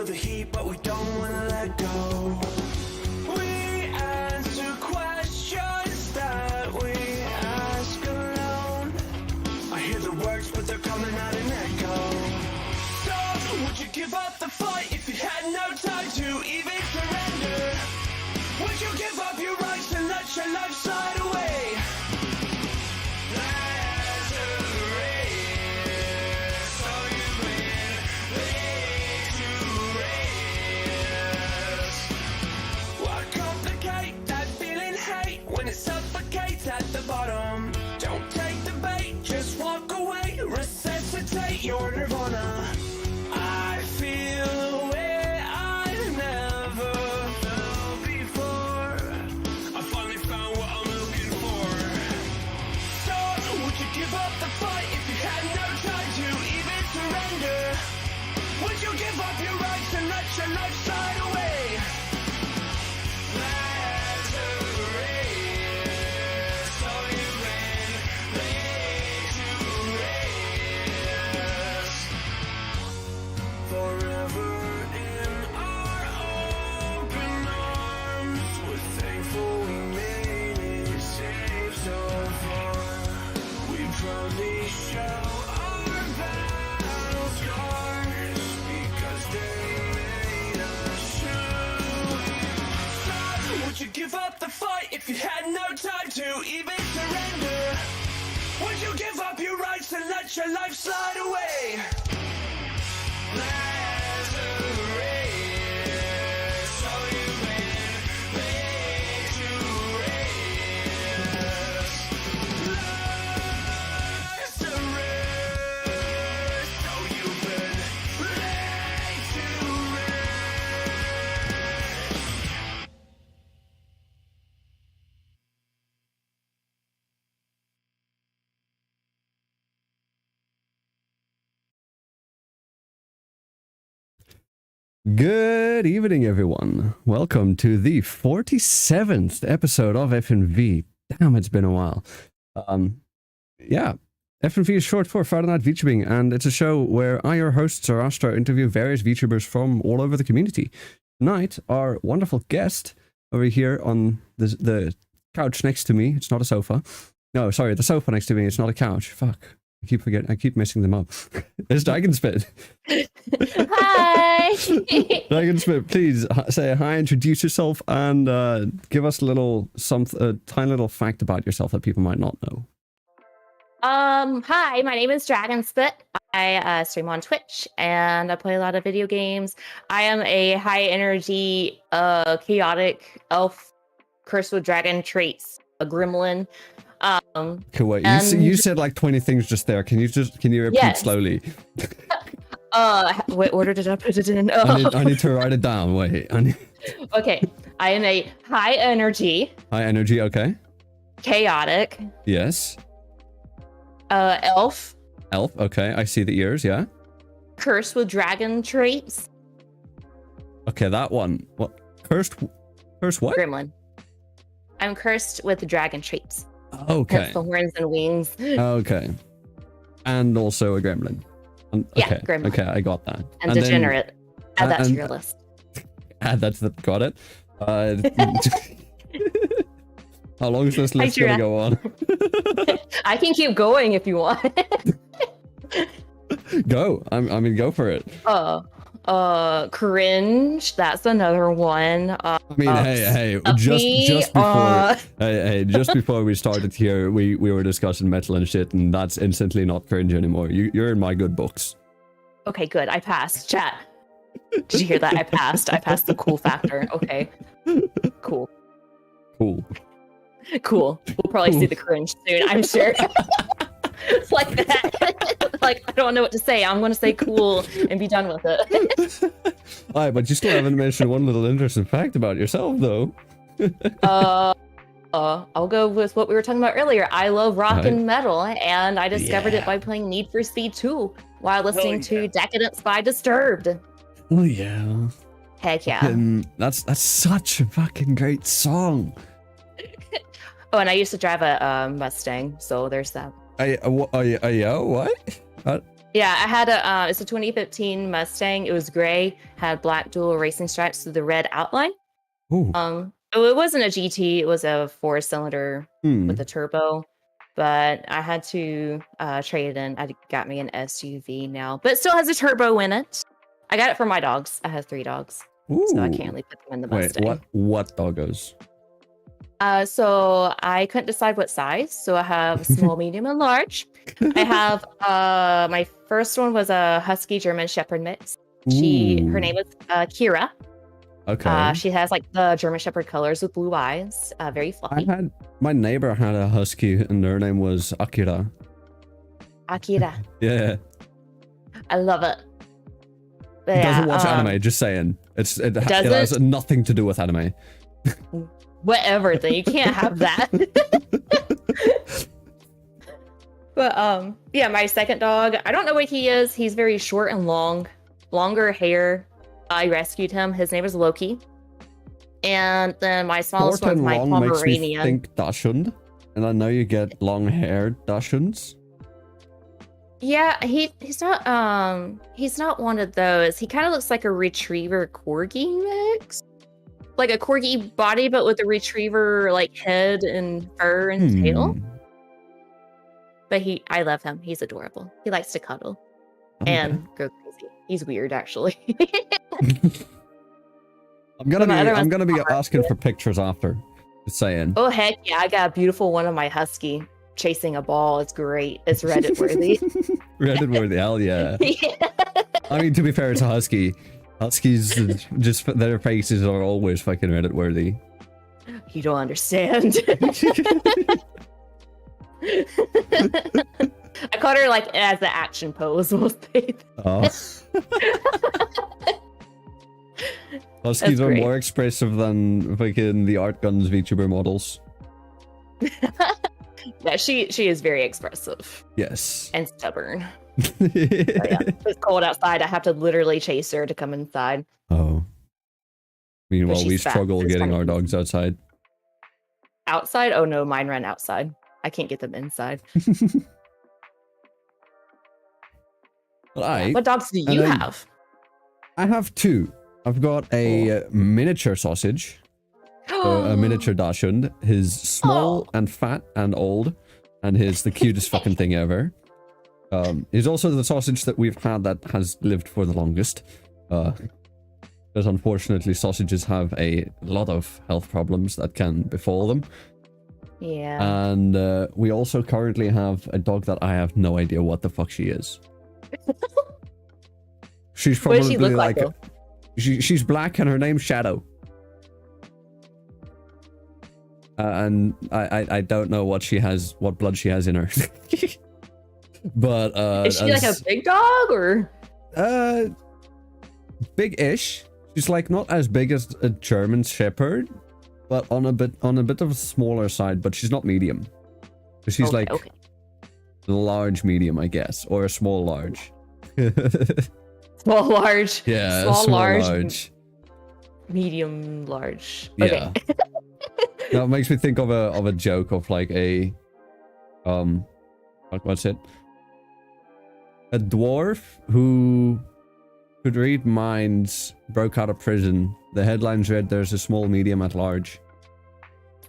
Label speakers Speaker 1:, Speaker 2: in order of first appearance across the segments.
Speaker 1: the heat, but we don't wanna let go. We answer questions that we ask alone. I hear the words, but they're coming out an echo. So, would you give up the fight if you had no time to even surrender? Would you give up your rights and let your life slide away? There's a race, so you win, lead to race. Why complicate that feeling hate when it suffocates at the bottom? Don't take the bait, just walk away, resuscitate your nirvana. I feel a way I've never felt before. I finally found what I'm looking for. So, would you give up the fight if you had no time to even surrender? Would you give up your rights and let your life slide away? There's a race, so you win, lead to race. Forever in our open arms, we're thankful we made it safe so far. We proudly show our battle scars because they made us true. So, would you give up the fight if you had no time to even surrender? Would you give up your rights and let your life slide away? There's a race, so you win, lead to race. There's a race, so you win, lead to race.
Speaker 2: Good evening, everyone. Welcome to the 47th episode of FNV. Damn, it's been a while. Yeah, FNV is short for Friday Night VTubing, and it's a show where I, your host, Zarastro, interview various VTubers from all over the community. Tonight, our wonderful guest over here on the couch next to me. It's not a sofa. No, sorry, the sofa next to me. It's not a couch. Fuck. I keep forgetting. I keep messing them up. It's Dragonspit.
Speaker 3: Hi.
Speaker 2: Dragonspit, please say hi, introduce yourself, and give us a tiny little fact about yourself that people might not know.
Speaker 3: Hi, my name is Dragonspit. I stream on Twitch and I play a lot of video games. I am a high energy, chaotic elf cursed with dragon traits, a gremlin.
Speaker 2: Okay, wait, you said like 20 things just there. Can you repeat
Speaker 3: Yes.
Speaker 2: slowly?
Speaker 3: What order did I put it in?
Speaker 2: I need to write it down. Wait.
Speaker 3: Okay, I am a high energy,
Speaker 2: okay.
Speaker 3: chaotic,
Speaker 2: Yes.
Speaker 3: elf,
Speaker 2: Okay, I see the ears, yeah.
Speaker 3: cursed with dragon traits,
Speaker 2: Okay, that one. What? Cursed what?
Speaker 3: gremlin. I'm cursed with dragon traits.
Speaker 2: Okay.
Speaker 3: Hence the horns and wings.
Speaker 2: Okay. And also a gremlin.
Speaker 3: Yeah,
Speaker 2: Okay.
Speaker 3: gremlin.
Speaker 2: Okay, I got that.
Speaker 3: And
Speaker 2: then-
Speaker 3: degenerate. Add that to
Speaker 2: and-
Speaker 3: your list.
Speaker 2: Got it. How long is this list gonna go on?
Speaker 3: I can keep going if you want.
Speaker 2: Go. I mean, go for it.
Speaker 3: Cringe. That's another one.
Speaker 2: I mean, hey, just before we started here, we were discussing metal and shit, and that's instantly not cringe anymore. You're in my good books.
Speaker 3: Okay, good. I passed. Chat. Did you hear that? I passed. I passed the cool factor. Okay. Cool.
Speaker 2: Cool.
Speaker 3: We'll probably see the cringe soon, I'm sure. It's like that. Like, I don't know what to say. I'm going to say cool and be done with it.
Speaker 2: Alright, but you still haven't mentioned one little interesting fact about yourself, though.
Speaker 3: I'll go with what we were talking about earlier. I love rock and metal, and I discovered it by playing Need for Speed 2 while listening to Decadence by Disturbed.
Speaker 2: Oh yeah.
Speaker 3: Heck yeah.
Speaker 2: That's such a fucking great song.
Speaker 3: Oh, and I used to drive a Mustang, so there's that.
Speaker 2: What?
Speaker 3: Yeah, I had it's a 2015 Mustang. It was gray, had black dual racing stripes with the red outline.
Speaker 2: Ooh.
Speaker 3: It wasn't a GT, it was a 4-cylinder with a turbo. But I had to trade it in. I got me an SUV now, but it still has a turbo in it. I got it for my dogs. I have 3 dogs.
Speaker 2: Ooh.
Speaker 3: So I can't really put them in the Mustang.
Speaker 2: Wait, what doggos?
Speaker 3: So I couldn't decide what size. So I have small, medium, and large. I have my first one was a Husky German Shepherd mix. Her name is Kira.
Speaker 2: Okay.
Speaker 3: She has like the German Shepherd colors with blue eyes. Very fluffy.
Speaker 2: My neighbor had a husky, and their name was Akira.
Speaker 3: Akira.
Speaker 2: Yeah.
Speaker 3: I love it.
Speaker 2: He doesn't watch anime. Just saying, it has nothing to do with anime.
Speaker 3: Whatever. Then you can't have that. But yeah, my second dog. I don't know what he is. He's very short and longer hair. I rescued him. His name is Loki. And then my smallest one's my Pomeranian.
Speaker 2: Makes me think Dachshund, and I know you get long-haired Dachshunds.
Speaker 3: Yeah, he's not one of those. He kind of looks like a retriever corgi mix. Like a corgi body, but with a retriever like head and fur and tail. But I love him. He's adorable. He likes to cuddle and go crazy. He's weird, actually.
Speaker 2: I'm gonna be asking for pictures after. Just saying.
Speaker 3: Oh heck yeah! I got a beautiful one of my husky chasing a ball. It's great. It's Reddit worthy.
Speaker 2: Reddit worthy. Hell yeah.
Speaker 3: Yeah.
Speaker 2: I mean, to be fair, it's a husky. Huskies, just their faces are always fucking Reddit worthy.
Speaker 3: You don't understand. I caught her like as an action pose. We'll say.
Speaker 2: Oh. Huskies are more expressive than fucking the Art Guns VTuber models.
Speaker 3: Yeah, she is very expressive.
Speaker 2: Yes.
Speaker 3: And stubborn. So, yeah, it's cold outside. I have to literally chase her to come inside.
Speaker 2: Oh. Meanwhile, we struggle getting our dogs outside.
Speaker 3: Outside? Oh no, mine run outside. I can't get them inside.
Speaker 2: What
Speaker 3: dogs do you have?
Speaker 2: I have 2. I've got a miniature sausage, a miniature Dachshund. He's small and fat and old, and he's the cutest fucking thing ever. He's also the sausage that we've had that has lived for the longest. Because unfortunately, sausages have a lot of health problems that can befall them.
Speaker 3: Yeah.
Speaker 2: And we also currently have a dog that I have no idea what the fuck she is. She's probably
Speaker 3: what does she look like
Speaker 2: she's black and her name's Shadow. And I don't know what blood she has in her. But
Speaker 3: is she like a big dog or
Speaker 2: big-ish? She's like not as big as a German Shepherd, but on a bit of a smaller side, but she's not medium. She's large medium, I guess, or a small large.
Speaker 3: Small large.
Speaker 2: Yeah,
Speaker 3: small large.
Speaker 2: Large.
Speaker 3: Medium large.
Speaker 2: Okay.
Speaker 3: Yeah.
Speaker 2: That makes me think of a joke of like a what's it? A dwarf who could read minds broke out of prison. The headlines read, "There's a small, medium, at large."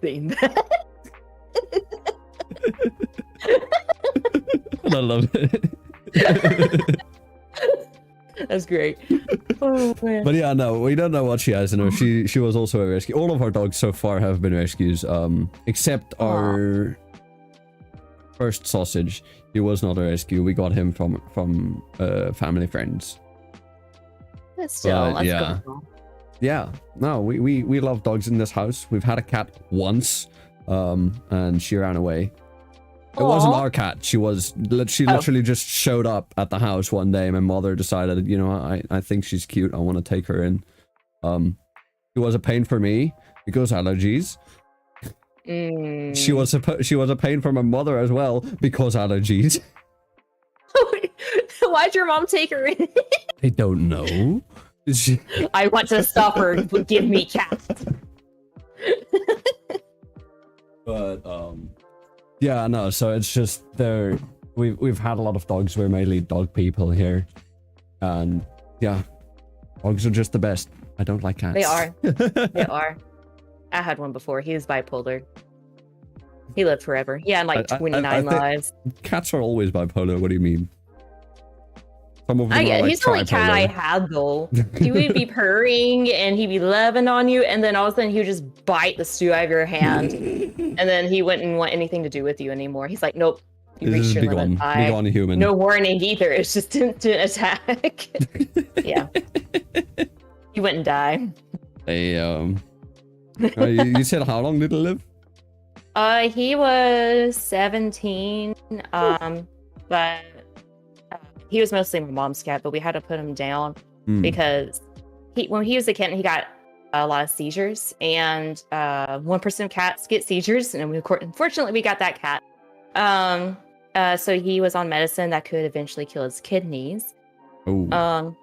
Speaker 3: Seen that.
Speaker 2: I love it.
Speaker 3: That's great. Oh man.
Speaker 2: But yeah, no, we don't know what she has in her. She was also a rescue. All of our dogs so far have been rescues, except our first sausage. He was not a rescue. We got him from family friends.
Speaker 3: But still, that's
Speaker 2: yeah.
Speaker 3: cool.
Speaker 2: Yeah. No, we love dogs in this house. We've had a cat once, and she ran away. It wasn't our cat. She literally just showed up at the house one day. My mother decided, you know, I think she's cute. I want to take her in. It was a pain for me because allergies. She was a pain for my mother as well because allergies.
Speaker 3: Why'd your mom take her in?
Speaker 2: I don't know.
Speaker 3: I want to stop her. Give me cats.
Speaker 2: But yeah, no. So it's just we've had a lot of dogs. We're mainly dog people here, and yeah, dogs are just the best. I don't like cats.
Speaker 3: They are. They are. I had one before. He was bipolar. He lived forever. He had like 29 lives.
Speaker 2: Cats are always bipolar. What do you mean? Some of them are like
Speaker 3: he's the only cat I had though. He would be purring and he'd be loving on you, and then all of a sudden he would just bite the stew out of your hand, and then he wouldn't want anything to do with you anymore. He's like, nope. You reached your limit.
Speaker 2: Be gone, human.
Speaker 3: No warning either. It's just instant attack. Yeah. He wouldn't die.
Speaker 2: You said how long did it live?
Speaker 3: He was 17. But he was mostly my mom's cat, but we had to put him down because when he was a kitten, he got a lot of seizures, and 1% of cats get seizures, and unfortunately we got that cat. So he was on medicine that could eventually kill his kidneys.
Speaker 2: Oh.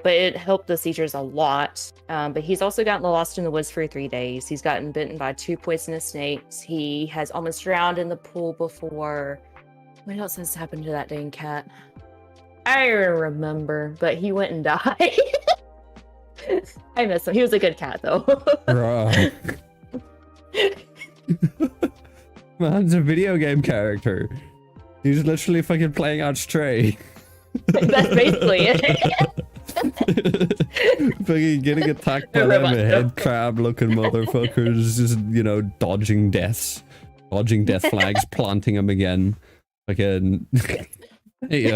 Speaker 3: But it helped the seizures a lot. But he's also gotten lost in the woods for 3 days. He's gotten bitten by 2 poisonous snakes. He has almost drowned in the pool before. What else has happened to that dang cat? I don't remember, but he went and died. I miss him. He was a good cat, though.
Speaker 2: Right. Man's a video game character. He's literally fucking playing out Stray.
Speaker 3: That's basically it.
Speaker 2: Fucking getting attacked by them head crab looking motherfuckers, just, dodging death flags, planting them again. Fucking, hey,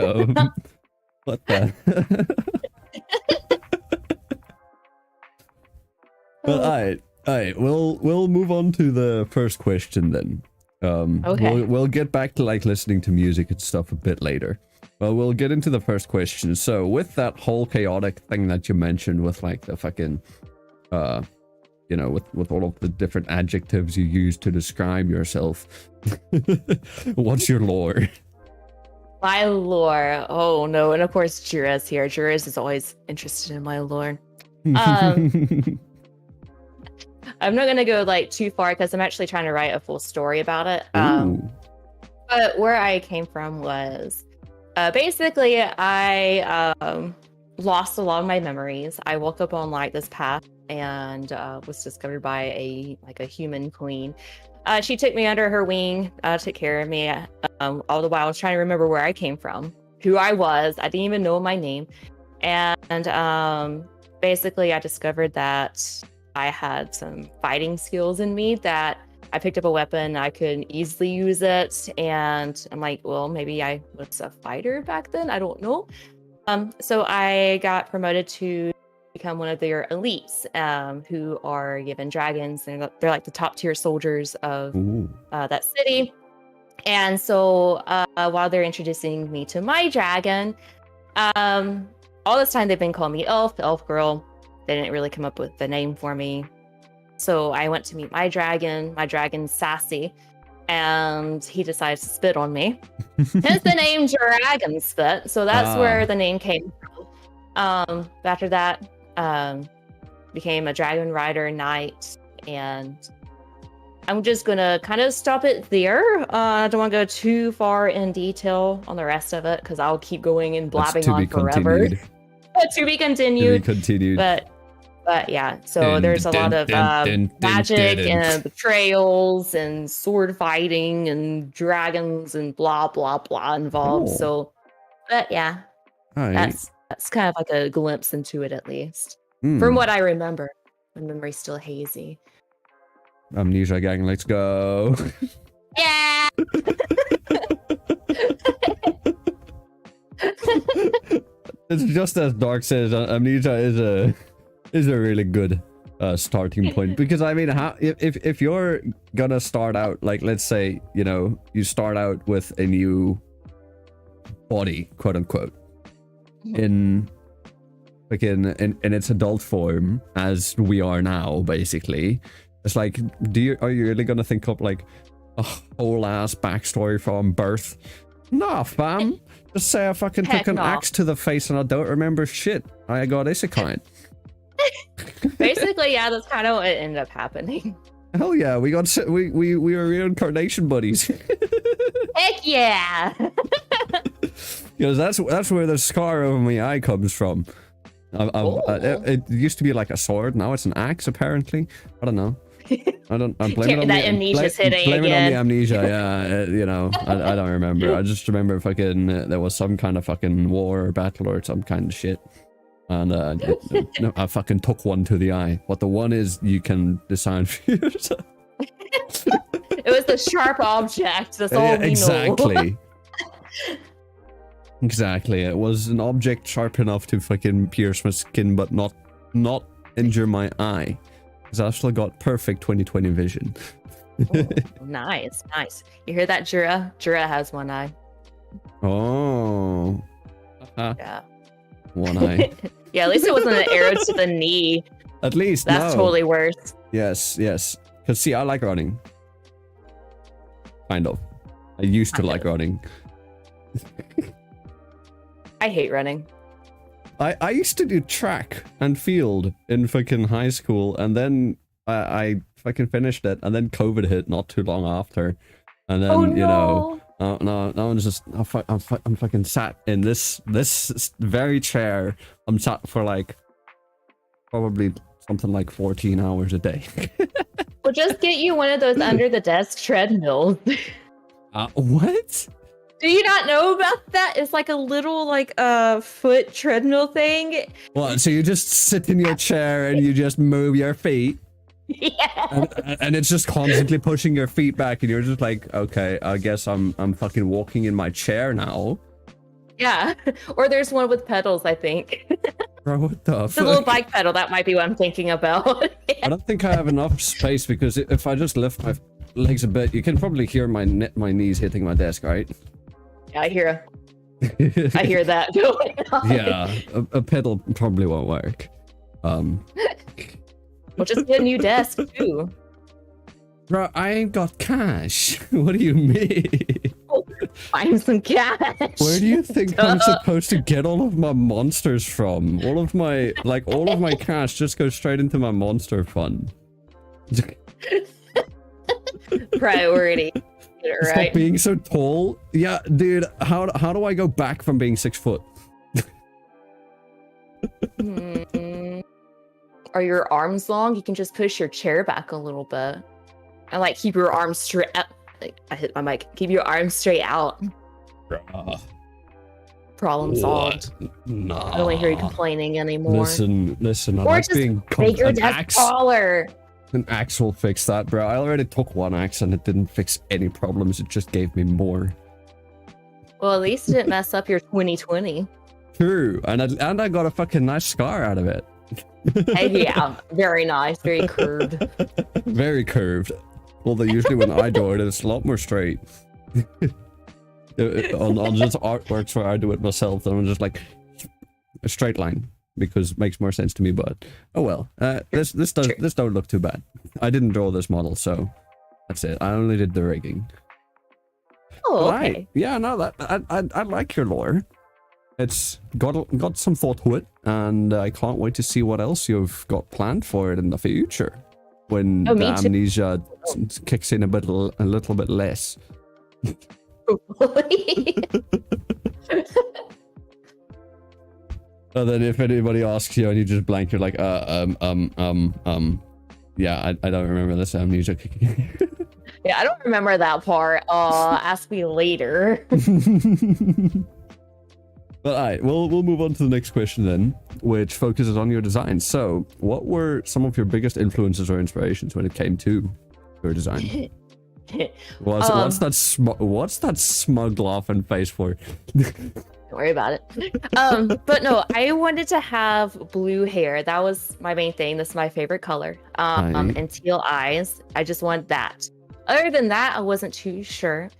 Speaker 2: what the? Well, alright, we'll move on to the first question then.
Speaker 3: Okay.
Speaker 2: We'll get back to like listening to music and stuff a bit later. Well, we'll get into the first question. So with that whole chaotic thing that you mentioned with like the fucking, with all of the different adjectives you use to describe yourself, what's your lore?
Speaker 3: My lore. Oh no, and of course Jira's here. Jira's is always interested in my lore. I'm not gonna go like too far because I'm actually trying to write a full story about it. But where I came from was basically I lost a lot of my memories. I woke up on like this path and was discovered by a human queen. She took me under her wing, took care of me. All the while I was trying to remember where I came from, who I was. I didn't even know my name. And basically I discovered that I had some fighting skills in me, that I picked up a weapon, I could easily use it. And I'm like, well, maybe I was a fighter back then. I don't know. So I got promoted to become one of their elites, who are given dragons, and they're like the top tier soldiers of that city. And so while they're introducing me to my dragon, all this time they've been calling me elf girl. They didn't really come up with the name for me. So I went to meet my dragon. My dragon's sassy, and he decides to spit on me. Hence the name Dragonspit. So that's where the name came from. After that, became a dragon rider knight, and I'm just gonna kind of stop it there. I don't want to go too far in detail on the rest of it because I'll keep going and blabbing on forever. To be continued. But yeah, so there's a lot of magic and betrayals and sword fighting and dragons and blah blah blah involved.
Speaker 2: Oh.
Speaker 3: So, but yeah, that's kind of like a glimpse into it, at least from what I remember. My memory's still hazy.
Speaker 2: Amnesia gang, let's go.
Speaker 3: Yeah.
Speaker 2: It's just as Dark says, Amnesia is a really good starting point, because I mean, if you're gonna start out, like, let's say, you start out with a new body, quote unquote, in its adult form, as we are now, basically. It's like, are you really gonna think up like a whole ass backstory from birth? Nah, fam. Just say I fucking took an axe to the face and I don't remember shit. I got isekai.
Speaker 3: Basically, yeah, that's kind of what ended up happening.
Speaker 2: Hell yeah, we were reincarnation buddies.
Speaker 3: Heck yeah!
Speaker 2: Because that's where the scar over my eye comes from. It used to be like a sword. Now it's an axe, apparently. I don't know. I'm blaming it on
Speaker 3: that amnesia's hitting
Speaker 2: blame it on
Speaker 3: again.
Speaker 2: the amnesia. Yeah, you know, I don't remember. I just remember fucking there was some kind of fucking war or battle or some kind of shit, and I fucking took one to the eye. What the one is, you can decide for yourself.
Speaker 3: It was the sharp object. That's all we know.
Speaker 2: Exactly. Exactly. It was an object sharp enough to fucking pierce my skin, but not injure my eye. Because I've still got perfect 20/20 vision.
Speaker 3: Oh, nice. You hear that, Jura? Jura has one eye.
Speaker 2: Oh.
Speaker 3: Yeah.
Speaker 2: One eye.
Speaker 3: Yeah, at least it wasn't an arrow to the knee.
Speaker 2: At least,
Speaker 3: That's totally worse.
Speaker 2: Yes. Because see, I like running. Kind of. I used to like running.
Speaker 3: I hate running.
Speaker 2: I used to do track and field in fucking high school, and then I fucking finished it, and then COVID hit not too long after, and then you know, no, I'm just I'm fucking sat in this very chair. I'm sat for like probably something like 14 hours a day.
Speaker 3: Well, just get you one of those under the desk treadmills.
Speaker 2: What?
Speaker 3: Do you not know about that? It's like a little foot treadmill thing.
Speaker 2: What? So you just sit in your chair and you just move your feet?
Speaker 3: Yeah.
Speaker 2: And it's just constantly pushing your feet back, and you're just like, okay, I guess I'm fucking walking in my chair now.
Speaker 3: Yeah. Or there's one with pedals, I think.
Speaker 2: Bro, what the
Speaker 3: It's a little bike pedal. That might be what I'm thinking about.
Speaker 2: I don't think I have enough space, because if I just lift my legs a bit, you can probably hear my knees hitting my desk, right?
Speaker 3: Yeah, I hear that going on.
Speaker 2: Yeah, a pedal probably won't work.
Speaker 3: We'll just get a new desk too.
Speaker 2: Bro, I ain't got cash. What do you mean?
Speaker 3: Find some cash.
Speaker 2: Where do you think I'm supposed to get all of my monsters from? All of my cash just goes straight into my monster fund.
Speaker 3: Priority.
Speaker 2: Stop
Speaker 3: Right.
Speaker 2: being so tall. Yeah, dude, how do I go back from being 6 foot?
Speaker 3: Are your arms long? You can just push your chair back a little bit. And keep your arms straight up. I hit my mic. Keep your arms straight out. Problem solved.
Speaker 2: No.
Speaker 3: I don't want to hear you complaining anymore.
Speaker 2: Listen, I
Speaker 3: Or
Speaker 2: like
Speaker 3: just
Speaker 2: being
Speaker 3: make your
Speaker 2: an
Speaker 3: desk
Speaker 2: axe.
Speaker 3: taller.
Speaker 2: An axe will fix that, bro. I already took one axe and it didn't fix any problems. It just gave me more.
Speaker 3: Well, at least it didn't mess up your 20/20.
Speaker 2: True, and I got a fucking nice scar out of it.
Speaker 3: Hey, yeah, very nice, very curved.
Speaker 2: Very curved. Although usually when I do it, it's a lot more straight. on just artworks where I do it myself, then I'm just like a straight line, because it makes more sense to me. But oh well, this don't look too bad. I didn't draw this model, so that's it. I only did the rigging.
Speaker 3: Oh, okay.
Speaker 2: Right. Yeah, no, that I like your lore. It's got some thought to it, and I can't wait to see what else you've got planned for it in the future, when the amnesia kicks in a little bit less. And then if anybody asks you and you just blank, you're like, yeah, I don't remember this amnesia kicking in.
Speaker 3: Yeah, I don't remember that part. Ask me later.
Speaker 2: But alright, we'll move on to the next question then, which focuses on your design. So, what were some of your biggest influences or inspirations when it came to your design? What's that smug laughing face for?
Speaker 3: Don't worry about it. But no, I wanted to have blue hair. That was my main thing. This is my favorite color. And teal eyes. I just wanted that. Other than that, I wasn't too sure.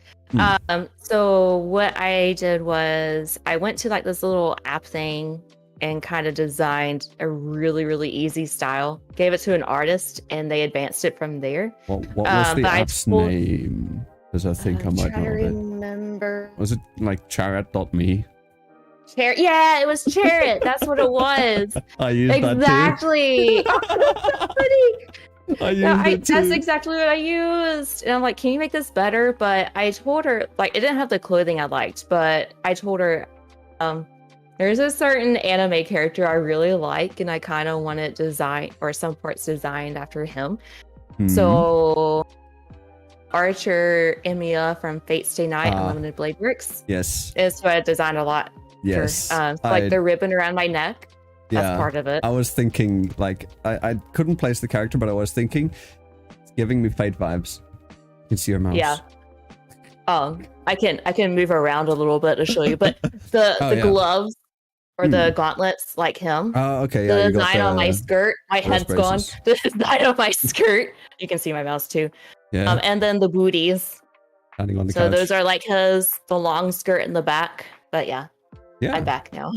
Speaker 3: So what I did was I went to this little app thing and kind of designed a really, really easy style. Gave it to an artist and they advanced it from there.
Speaker 2: What was the app's name? Because I think I might know it.
Speaker 3: Remember.
Speaker 2: Was it like Charat.me?
Speaker 3: Yeah, it was Charat. That's what it was.
Speaker 2: I used
Speaker 3: exactly.
Speaker 2: that too.
Speaker 3: That's exactly what I used. And I'm like, can you make this better? But I told her, like, it didn't have the clothing I liked, but I told her, there's a certain anime character I really like, and I kind of want it designed, or some parts designed after him. So Archer Emiya from Fate Stay Night and Limited Blade Works.
Speaker 2: Yes.
Speaker 3: Is what I designed a lot.
Speaker 2: Yes.
Speaker 3: For, like the ribbon around my neck. That's part of it.
Speaker 2: I was thinking, like, I couldn't place the character, but I was thinking, it's giving me Fate vibes. You can see her mouse.
Speaker 3: Yeah. I can move around a little bit to show you, but the gloves or the gauntlets like him.
Speaker 2: Oh, okay.
Speaker 3: The
Speaker 2: Yeah,
Speaker 3: design on my skirt, my head's gone. The design on my skirt. You can see my mouse too.
Speaker 2: Yeah.
Speaker 3: And then the booties.
Speaker 2: Standing on the
Speaker 3: So
Speaker 2: couch.
Speaker 3: those are like the long skirt in the back. But yeah. I'm back now.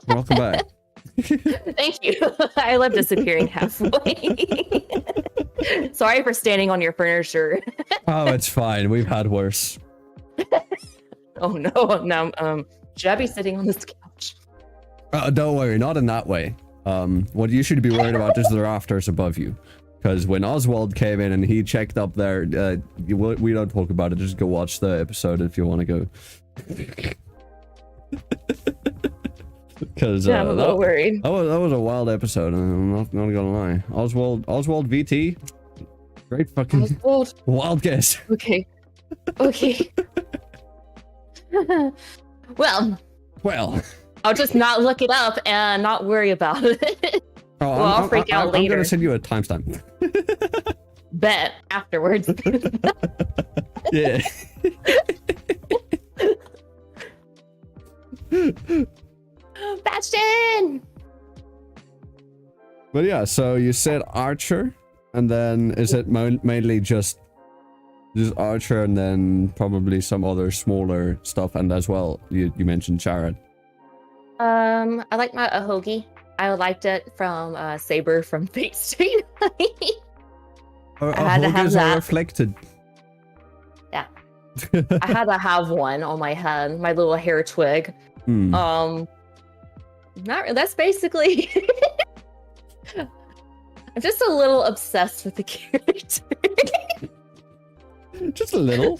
Speaker 2: Welcome back.
Speaker 3: Thank you. I love disappearing halfway. Sorry for standing on your furniture.
Speaker 2: Oh, it's fine. We've had worse.
Speaker 3: Oh no. Should I be sitting on this couch?
Speaker 2: Don't worry, not in that way. What you should be worried about is the rafters above you. Because when Oswald came in and he checked up there, we don't talk about it. Just go watch the episode if you want to go. Because
Speaker 3: I'm a little worried.
Speaker 2: That was a wild episode. I'm not gonna lie. Oswald VT, great fucking wild guess.
Speaker 3: Okay. Well, I'll just not look it up and not worry about it. I'll freak out later.
Speaker 2: I'm gonna send you a timestamp.
Speaker 3: Bet afterwards.
Speaker 2: Yeah.
Speaker 3: Bastion!
Speaker 2: But yeah, so you said Archer, and then is it mainly just Archer, and then probably some other smaller stuff, and as well, you mentioned Jared.
Speaker 3: I like my Ahogi. I liked it from Saber from Fate Stay Night. I had to have that.
Speaker 2: Reflected.
Speaker 3: Yeah. I had to have one on my head, my little hair twig. That's basically I'm just a little obsessed with the character.
Speaker 2: Just a little.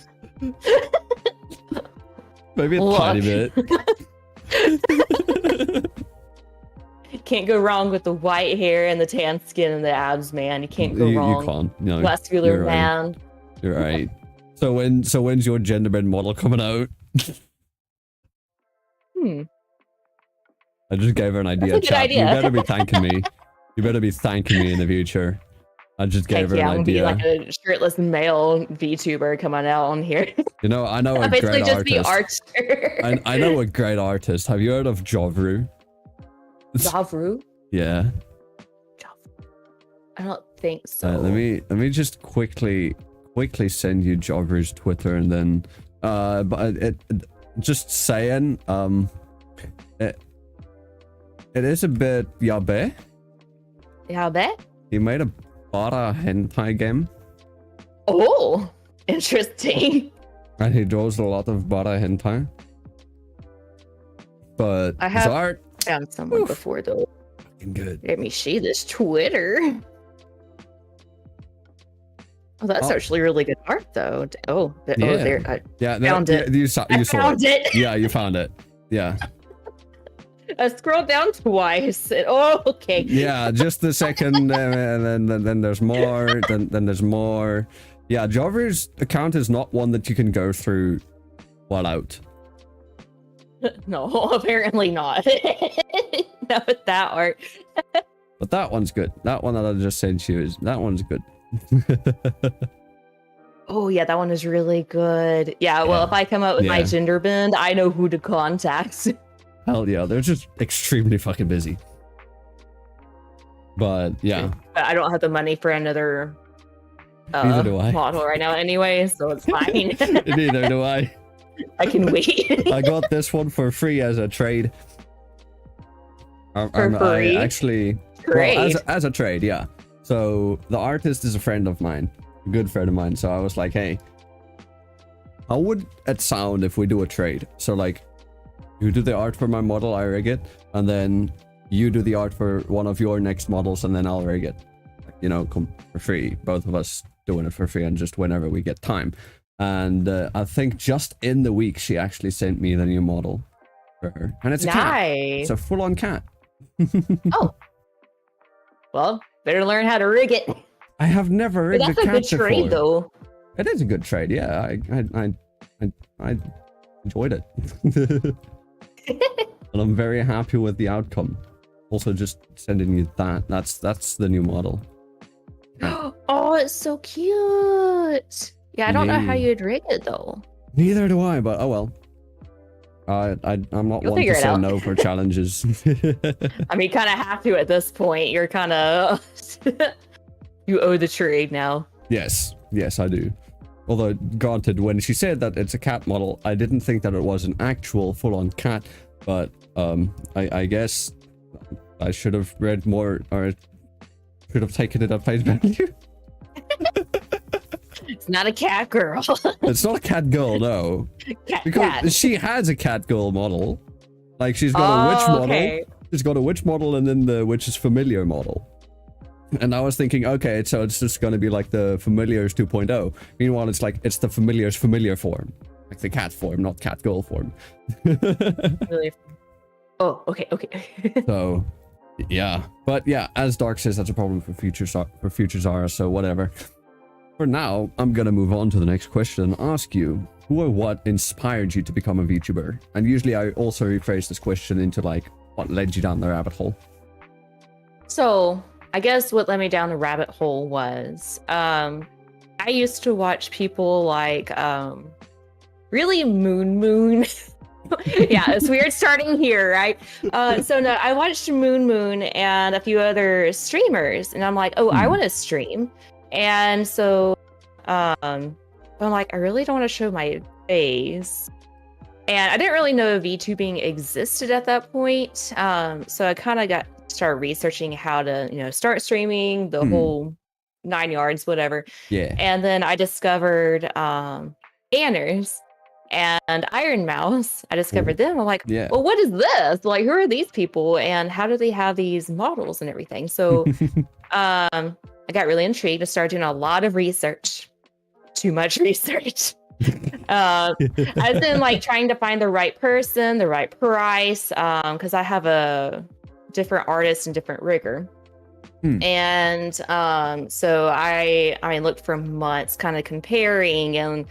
Speaker 2: Maybe a tiny bit.
Speaker 3: Can't go wrong with the white hair and the tan skin and the abs, man. You can't go wrong.
Speaker 2: You can't. No,
Speaker 3: muscular man.
Speaker 2: Right. You're right. So when's your gender bend model coming out? I just gave her an idea.
Speaker 3: That's a good idea.
Speaker 2: You better be thanking me. You better be thanking me in the future. I just gave her an idea.
Speaker 3: I'm gonna be like a shirtless male VTuber coming out on here.
Speaker 2: You know, I know a great artist.
Speaker 3: Archer.
Speaker 2: I know a great artist. Have you heard of Jovru?
Speaker 3: Jovru?
Speaker 2: Yeah.
Speaker 3: I don't think so.
Speaker 2: Let me just quickly send you Jovru's Twitter, and then but just saying it is a bit yabe.
Speaker 3: Yabe?
Speaker 2: He made a bara hentai game.
Speaker 3: Oh, interesting.
Speaker 2: And he draws a lot of bara hentai. But
Speaker 3: I have
Speaker 2: art
Speaker 3: found someone before though.
Speaker 2: Fucking good.
Speaker 3: Let me see this Twitter. Oh, that's actually really good art though. There. I found it.
Speaker 2: You saw
Speaker 3: it.
Speaker 2: Yeah, you found it. Yeah.
Speaker 3: I scrolled down twice. Okay.
Speaker 2: Yeah, just the second, and then there's more. Then there's more. Yeah, Jovru's account is not one that you can go through while out.
Speaker 3: No, apparently not. Not with that art.
Speaker 2: But that one's good. That one that I just sent you that one's good.
Speaker 3: Oh yeah, that one is really good. Yeah, well, if I come out with my gender bend, I know who to contact.
Speaker 2: Hell yeah, they're just extremely fucking busy. But yeah.
Speaker 3: But I don't have the money for another
Speaker 2: Neither do I.
Speaker 3: model right now anyway, so it's fine.
Speaker 2: Neither do I.
Speaker 3: I can wait.
Speaker 2: I got this one for free as a trade.
Speaker 3: For free?
Speaker 2: I actually... Well, as a trade, yeah. So the artist is a friend of mine. A good friend of mine. So I was like, hey, how would it sound if we do a trade? So like, you do the art for my model, I rig it, and then you do the art for one of your next models, and then I'll rig it. Like, you know, for free. Both of us doing it for free and just whenever we get time. And I think just in the week, she actually sent me the new model for her. And it's a cat. It's a full-on cat.
Speaker 3: Oh. Well, better learn how to rig it.
Speaker 2: I have never rigged a cat before.
Speaker 3: That's a good trade, though.
Speaker 2: It is a good trade, yeah. I enjoyed it. And I'm very happy with the outcome. Also, just sending you that. That's the new model. Yeah.
Speaker 3: Oh, it's so cute. Yeah, I don't know how you'd rig it though.
Speaker 2: Neither do I, but oh well. I'm not one to say no for challenges.
Speaker 3: I mean, kind of have to at this point. You're kind of you owe the trade now.
Speaker 2: Yes, I do. Although, granted, when she said that it's a cat model, I didn't think that it was an actual full-on cat. But I guess I should have read more, or should have taken it at face value.
Speaker 3: It's not a cat girl.
Speaker 2: It's not a cat girl, no. Because she has a cat girl model. Like, she's got a witch model. Okay. She's got a witch model and then the witch's familiar model. And I was thinking, okay, so it's just going to be like the familiars 2.0. Meanwhile, it's like, it's the familiar's familiar form. Like the cat form, not cat girl form.
Speaker 3: Oh, okay.
Speaker 2: So, yeah. But yeah, as Dark says, that's a problem for future Zara, so whatever. For now, I'm gonna move on to the next question and ask you, who or what inspired you to become a VTuber? And usually I also rephrase this question into like, what led you down the rabbit hole?
Speaker 3: So, I guess what led me down the rabbit hole was, I used to watch people like, really Moon. Yeah, it's weird starting here, right? So no, I watched Moon and a few other streamers, and I'm like, oh, I want to stream. And so I'm like, I really don't want to show my face. And I didn't really know VTubing existed at that point. So I kind of started researching how to, start streaming, the whole 9 yards, whatever.
Speaker 2: Yeah.
Speaker 3: And then I discovered banners and Iron Mouse. I discovered them. I'm like, well, what is this? Like, who are these people? And how do they have these models and everything? So I got really intrigued. I started doing a lot of research. Too much research. As in like trying to find the right person, the right price, because I have a different artist and different rigger. And so I looked for months kind of comparing and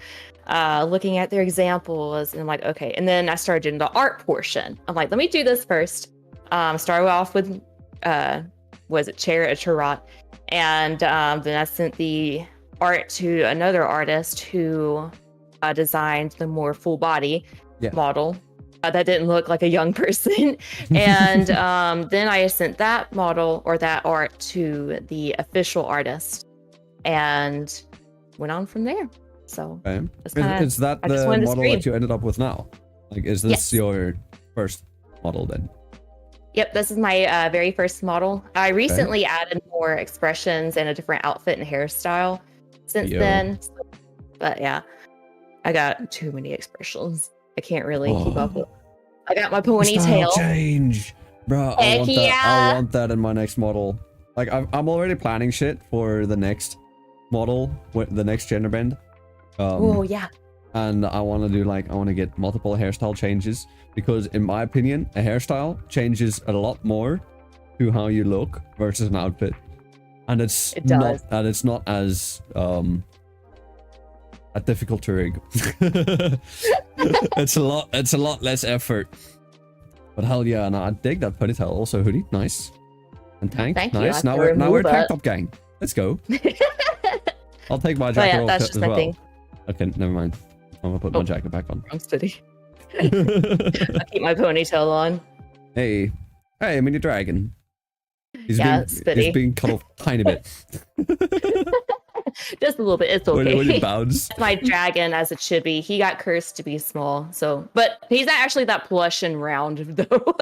Speaker 3: looking at their examples, and I'm like, okay. And then I started doing the art portion. I'm like, let me do this first. Started off with was it Charot? And then I sent the art to another artist who designed the more full body model that didn't look like a young person. And then I sent that model or that art to the official artist and went on from there. So
Speaker 2: is that the model that you ended up with now? Like, is this your first model then?
Speaker 3: Yep, this is my very first model. I recently added more expressions and a different outfit and hairstyle since then. But yeah, I got too many expressions. I can't really keep up with. I got my ponytail.
Speaker 2: Change, bro. I want that. I want that in my next model. Like, I'm already planning shit for the next model, with the next gender bend.
Speaker 3: Oh yeah.
Speaker 2: And I want to get multiple hairstyle changes, because in my opinion, a hairstyle changes a lot more to how you look versus an outfit. And it's not as difficult to rig. It's a lot less effort. But hell yeah, and I dig that ponytail. Also hoodie, nice. And tank, nice. Now we're tank top gang. Let's go. I'll take my jacket off
Speaker 3: that's
Speaker 2: as
Speaker 3: just my
Speaker 2: well.
Speaker 3: thing.
Speaker 2: Okay, never mind. I'm gonna put my jacket back on.
Speaker 3: I'm steady. I keep my ponytail on.
Speaker 2: Hey, mini dragon. He's being cut off a tiny bit.
Speaker 3: Just a little bit. It's okay.
Speaker 2: When it bounds.
Speaker 3: My dragon, as it should be. He got cursed to be small. So, but he's not actually that plush and round, though.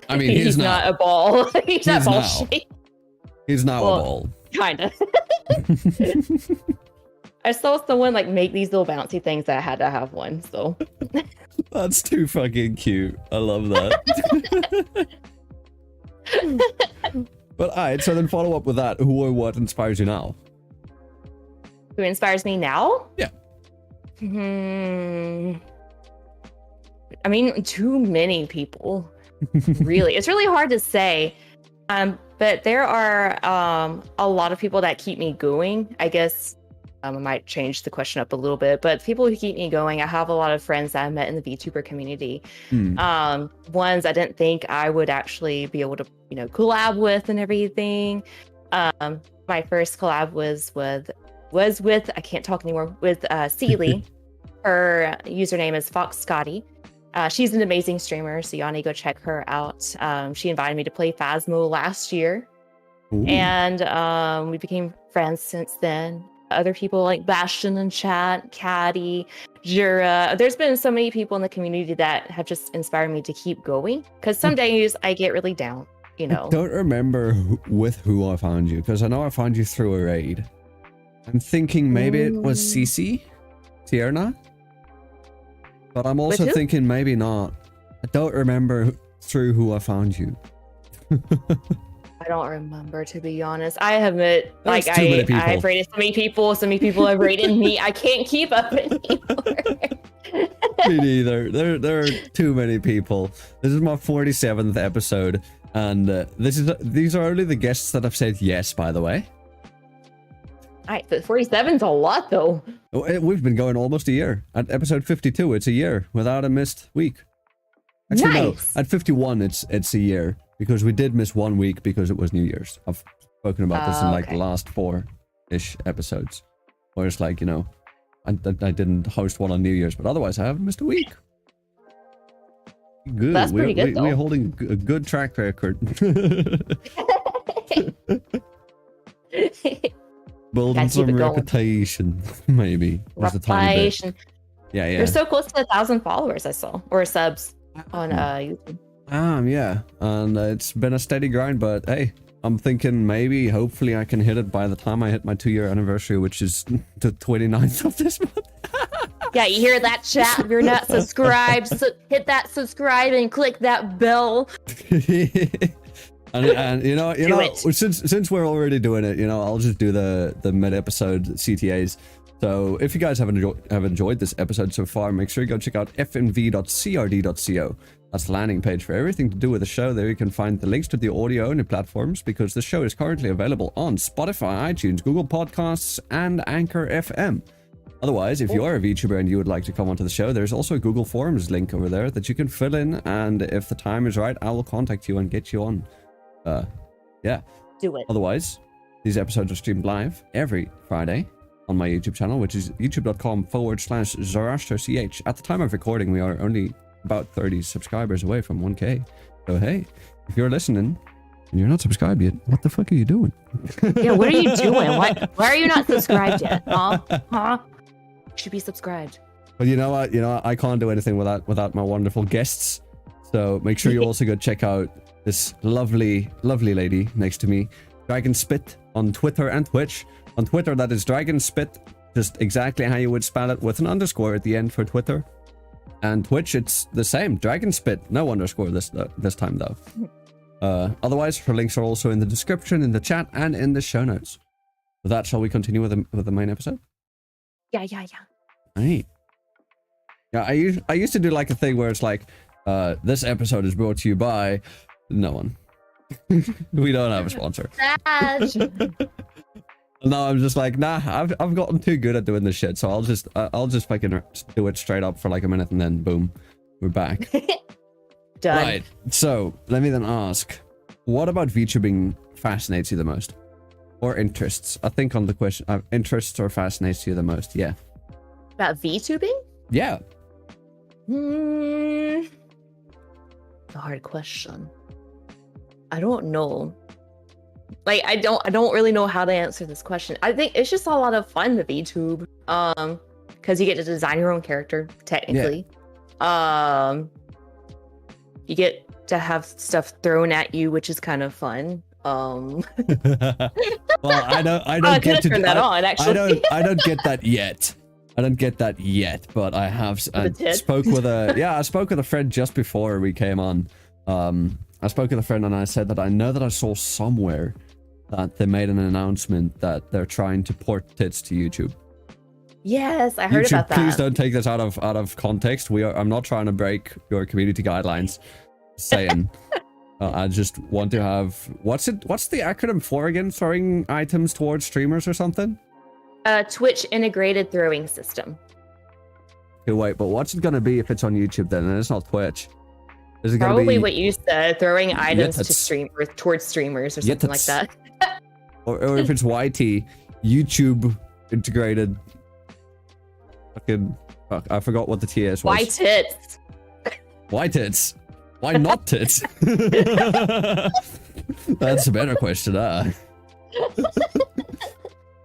Speaker 2: I mean, he's
Speaker 3: not a ball. He's not ball shaped.
Speaker 2: He's now a ball.
Speaker 3: Kinda. I saw someone like make these little bouncy things that I had to have one. So
Speaker 2: That's too fucking cute. I love that. But alright, so then follow up with that. Who or what inspires you now?
Speaker 3: Who inspires me now?
Speaker 2: Yeah.
Speaker 3: I mean, too many people. Really, it's really hard to say. But there are a lot of people that keep me going. I guess I might change the question up a little bit, but people who keep me going, I have a lot of friends that I met in the VTuber community. Ones I didn't think I would actually be able to, collab with and everything. My first collab was with I can't talk anymore, with Seely. Her username is Fox Scotty. She's an amazing streamer, so y'all need to go check her out. She invited me to play Phasmo last year. Ooh. And we became friends since then. Other people like Bastion in chat, Caddy, Jura. There's been so many people in the community that have just inspired me to keep going. Because some days I get really down, I
Speaker 2: don't remember with who I found you, because I know I found you through a raid. I'm thinking maybe it was CC, Tierna. But I'm also thinking maybe not. I don't remember through who I found you.
Speaker 3: I don't remember, to be honest. I have met,
Speaker 2: I've
Speaker 3: rated so many people have rated me. I can't keep up anymore.
Speaker 2: Me neither. There are too many people. This is my 47th episode, and these are only the guests that have said yes, by the way.
Speaker 3: Alright, but 47's a lot, though.
Speaker 2: We've been going almost a year. At episode 52, it's a year without a missed week. Actually,
Speaker 3: nice.
Speaker 2: No. At 51, it's a year because we did miss 1 week because it was New Year's. I've spoken about this in like the last 4-ish episodes, where it's like, I didn't host one on New Year's, but otherwise I haven't missed a week. Good.
Speaker 3: That's pretty good, though.
Speaker 2: We're holding a good track record. Building some reputation, maybe.
Speaker 3: Reputation.
Speaker 2: Yeah.
Speaker 3: You're so close to 1,000 followers, I saw, or subs on YouTube.
Speaker 2: Yeah, and it's been a steady grind, but hey, I'm thinking maybe, hopefully, I can hit it by the time I hit my 2-year anniversary, which is the 29th of this month.
Speaker 3: Yeah, you hear that, chat? If you're not subscribed, so hit that subscribe and click that bell.
Speaker 2: And since we're already doing it, I'll just do the mid-episode CTAs. So if you guys have enjoyed this episode so far, make sure you go check out fnv.crd.co. That's the landing page for everything to do with the show. There you can find the links to the audio-only platforms, because the show is currently available on Spotify, iTunes, Google Podcasts, and Anchor FM. Otherwise, if you are a VTuber and you would like to come onto the show, there's also a Google Forms link over there that you can fill in, and if the time is right, I will contact you and get you on. Yeah.
Speaker 3: Do it.
Speaker 2: Otherwise, these episodes are streamed live every Friday on my YouTube channel, which is youtube.com/ZarastroCH. At the time of recording, we are only about 30 subscribers away from 1K. So hey, if you're listening and you're not subscribed yet, what the fuck are you doing?
Speaker 3: Yeah, what are you doing? Why are you not subscribed yet? Huh? You should be subscribed.
Speaker 2: But you know what? I can't do anything without my wonderful guests. So make sure you also go check out this lovely lady next to me, Dragonspit, on Twitter and Twitch. On Twitter, that is Dragonspit, just exactly how you would spell it, with an underscore at the end for Twitter. And Twitch, it's the same, Dragonspit, no underscore this time though. Otherwise, her links are also in the description, in the chat, and in the show notes. With that, shall we continue with the main episode?
Speaker 3: Yeah.
Speaker 2: Right. Yeah, I used to do like a thing where it's like, this episode is brought to you by no one. We don't have a sponsor. No, I'm just like, nah, I've gotten too good at doing this shit, so I'll just fucking do it straight up for like a minute, and then boom, we're back.
Speaker 3: Done.
Speaker 2: Right. So let me then ask, what about VTubing fascinates you the most, or interests? I think on the question, interests or fascinates you the most. Yeah.
Speaker 3: About VTubing?
Speaker 2: Yeah.
Speaker 3: A hard question. I don't know. Like, I don't really know how to answer this question. I think it's just a lot of fun to VTube. Because you get to design your own character, technically. Yeah. You get to have stuff thrown at you, which is kind of fun.
Speaker 2: Well, I don't get to
Speaker 3: turn that on, actually.
Speaker 2: I don't get that yet. I don't get that yet, but I have. I spoke with a friend just before we came on. I spoke with a friend and I said that I know that I saw somewhere that they made an announcement that they're trying to port tits to YouTube.
Speaker 3: Yes, I heard about that.
Speaker 2: Please don't take this out of context. I'm not trying to break your community guidelines. Saying, I just want to have what's the acronym for again? Throwing items towards streamers or something?
Speaker 3: Twitch integrated throwing system.
Speaker 2: Okay, wait, but what's it gonna be if it's on YouTube then? And it's not Twitch. Is it
Speaker 3: Probably
Speaker 2: gonna be
Speaker 3: what you said, throwing items to streamers towards streamers or something like that.
Speaker 2: or if it's YT, YouTube integrated. Fucking fuck, I forgot what the TS was.
Speaker 3: Why tits?
Speaker 2: Why tits? Why not tits? That's a better question,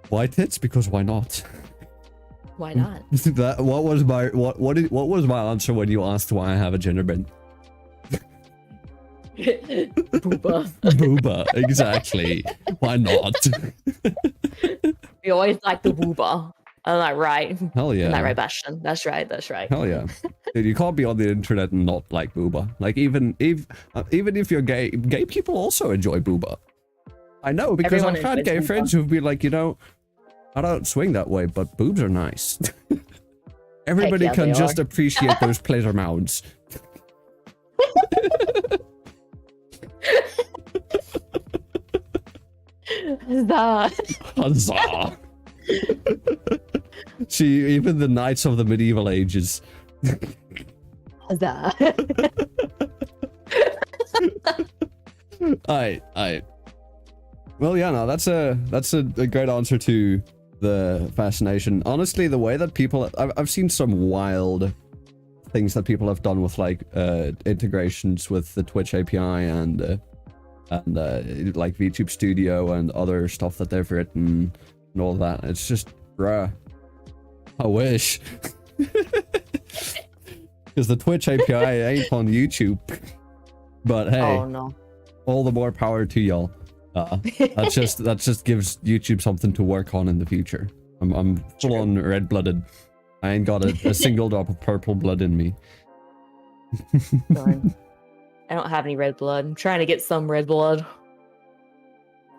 Speaker 2: Why tits? Because why not?
Speaker 3: Why not?
Speaker 2: What was my answer when you asked why I have a gender bend?
Speaker 3: Booba.
Speaker 2: Booba, exactly. Why not?
Speaker 3: We always like the booba. Am I right?
Speaker 2: Hell yeah.
Speaker 3: Am I right, Bastion? That's right.
Speaker 2: Hell yeah. Dude, you can't be on the internet and not like booba. Like even if you're gay people also enjoy booba. I know because I've had gay friends who've been like, I don't swing that way, but boobs are nice. Everybody can just appreciate those pleasure mounds. Huzzah! See, even the knights of the medieval ages.
Speaker 3: Huzzah!
Speaker 2: Alright. Well, yeah, no, that's a great answer to the fascination. Honestly, the way that people, I've seen some wild things that people have done with like integrations with the Twitch API and like VTube Studio and other stuff that they've written and all that. It's just, bruh, I wish. Because the Twitch API ain't on YouTube. But hey,
Speaker 3: oh, no.
Speaker 2: All the more power to y'all. That just gives YouTube something to work on in the future. I'm full on red-blooded. I ain't got a single drop of purple blood in me.
Speaker 3: Darn. I don't have any red blood. I'm trying to get some red blood.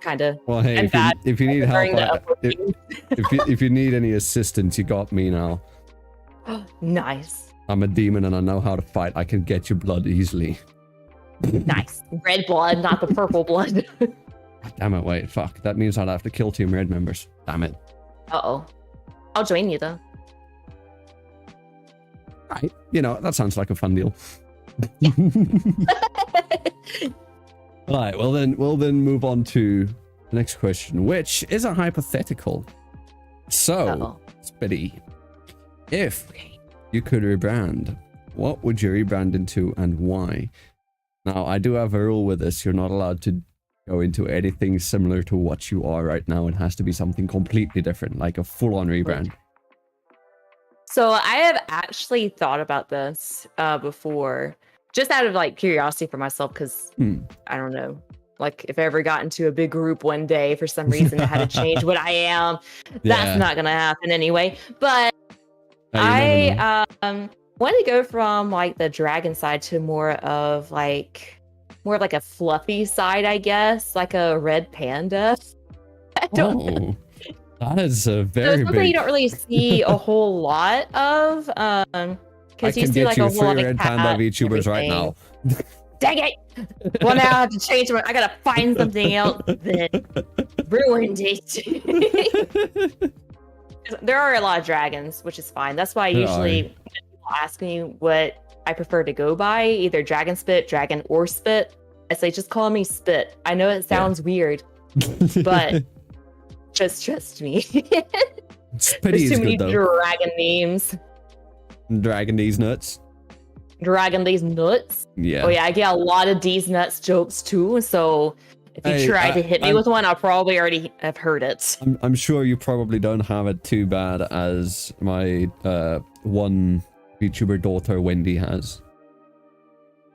Speaker 3: Kinda.
Speaker 2: Well, hey, if you need help, if you need any assistance, you got me now.
Speaker 3: Nice.
Speaker 2: I'm a demon and I know how to fight. I can get your blood easily.
Speaker 3: Nice. Red blood, not the purple blood.
Speaker 2: Damn it, wait, fuck. That means I'd have to kill Team Red members. Damn it.
Speaker 3: Uh-oh. I'll join you, though.
Speaker 2: Right. That sounds like a fun deal. Alright, we'll then move on to the next question, which is a hypothetical. So, Spitty, if you could rebrand, what would you rebrand into and why? Now, I do have a rule with this. You're not allowed to go into anything similar to what you are right now. It has to be something completely different, like a full-on rebrand.
Speaker 3: So I have actually thought about this before, just out of like curiosity for myself, because I don't know, like if I ever got into a big group one day for some reason I had to change what I am, that's not gonna happen anyway. But I want to go from like the dragon side to more of like a fluffy side, I guess, like a red panda. I don't know.
Speaker 2: That is a very
Speaker 3: something
Speaker 2: big...
Speaker 3: you don't really see a whole lot of. Because you see like a whole lot of
Speaker 2: red panda VTubers right now.
Speaker 3: Dang it! Well, now I have to change my. I gotta find something else that ruined it. There are a lot of dragons, which is fine. That's why usually when people ask me what I prefer to go by, either Dragonspit, Dragon, or Spit, I say just call me Spit. I know it sounds weird, but just trust me. There's too many dragon names.
Speaker 2: Dragon these nuts.
Speaker 3: Dragon these nuts.
Speaker 2: Yeah.
Speaker 3: Oh yeah, I get a lot of these nuts jokes too. So if you try to hit me with one, I'll probably already have heard it.
Speaker 2: I'm sure you probably don't have it too bad as my one VTuber daughter Wendy has.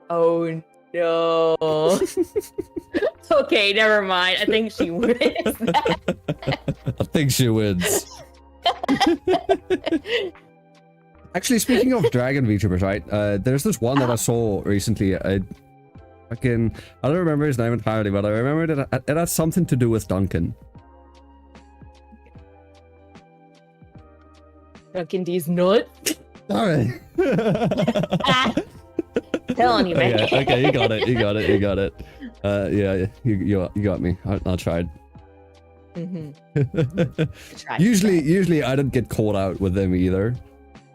Speaker 3: Oh no. Okay, never mind. I think she wins that.
Speaker 2: I think she wins. Actually, speaking of dragon VTubers, right? There's this one that I saw recently. I don't remember his name entirely, but I remember that it had something to do with Duncan.
Speaker 3: Duncan D's nuts.
Speaker 2: Alright.
Speaker 3: Telling you, man.
Speaker 2: Okay, you got it. Yeah, you got me. I tried. Usually I don't get caught out with them either.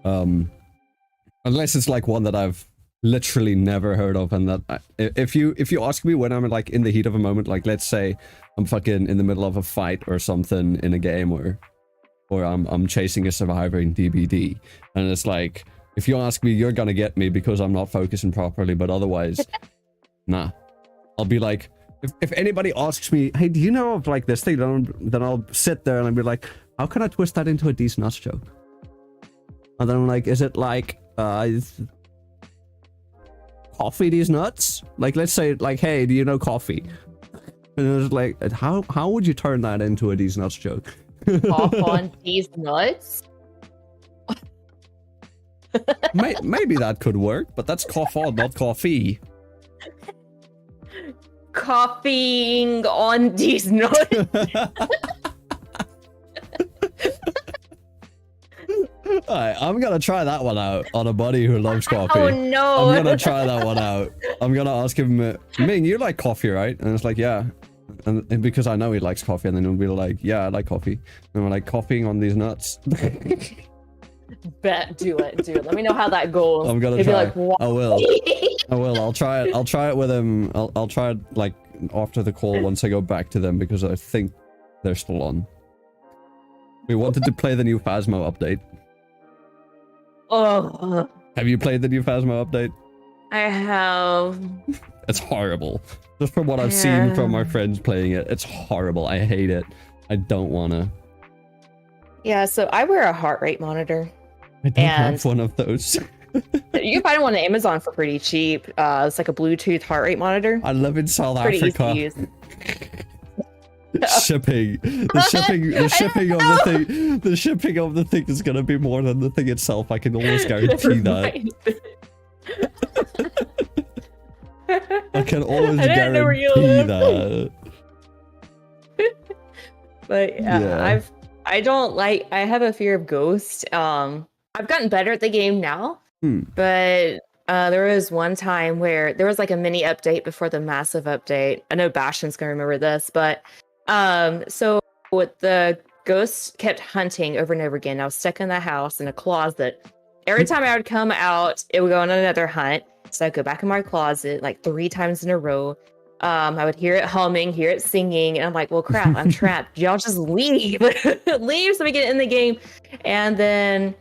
Speaker 2: Unless it's like one that I've literally never heard of, and that if you ask me when I'm like in the heat of a moment, like let's say I'm fucking in the middle of a fight or something in a game, or I'm chasing a survivor in DBD, and it's like, if you ask me, you're gonna get me because I'm not focusing properly, but otherwise, nah. I'll be like, if anybody asks me, hey, do you know of like this thing, then I'll sit there and I'll be like, how can I twist that into a decent nuts joke? And then I'm like, is it like, coffee these nuts? Like, let's say, like, hey, do you know coffee? And it was like, how would you turn that into a these nuts joke?
Speaker 3: Cough on these nuts?
Speaker 2: Maybe that could work, but that's cough on, not coffee.
Speaker 3: Coughing on these nuts.
Speaker 2: Alright, I'm gonna try that one out on a buddy who loves coffee.
Speaker 3: Oh no!
Speaker 2: I'm gonna try that one out. I'm gonna ask him, Ming, you like coffee, right? And it's like, yeah. And because I know he likes coffee, and then he'll be like, yeah, I like coffee. And we're like, coughing on these nuts.
Speaker 3: Bet, do it. Let me know how that goes.
Speaker 2: I'm gonna
Speaker 3: Maybe
Speaker 2: try.
Speaker 3: Like, what?
Speaker 2: I will. I'll try it. I'll try it with him. I'll try it like after the call once I go back to them, because I think they're still on. We wanted to play the new Phasmo update.
Speaker 3: Oh.
Speaker 2: Have you played the new Phasmo update?
Speaker 3: I have.
Speaker 2: It's horrible. Just from what I've seen from my friends playing it, it's horrible. I hate it. I don't wanna.
Speaker 3: Yeah, so I wear a heart rate monitor.
Speaker 2: I don't have one of those.
Speaker 3: You can find one on Amazon for pretty cheap. It's like a Bluetooth heart rate monitor.
Speaker 2: I live in South
Speaker 3: Pretty
Speaker 2: Africa.
Speaker 3: easy to use.
Speaker 2: The shipping of the thing is gonna be more than the thing itself. I can almost guarantee that. I can always guarantee that.
Speaker 3: But yeah, I have a fear of ghosts. I've gotten better at the game now, but there was one time where there was like a mini update before the massive update. I know Bastion's gonna remember this, but so what the ghosts kept hunting over and over again. I was stuck in the house in a closet. Every time I would come out, it would go on another hunt. So I'd go back in my closet like 3 times in a row. I would hear it humming, hear it singing, and I'm like, well, crap, I'm trapped. Y'all just leave. Leave so we get in the game. And then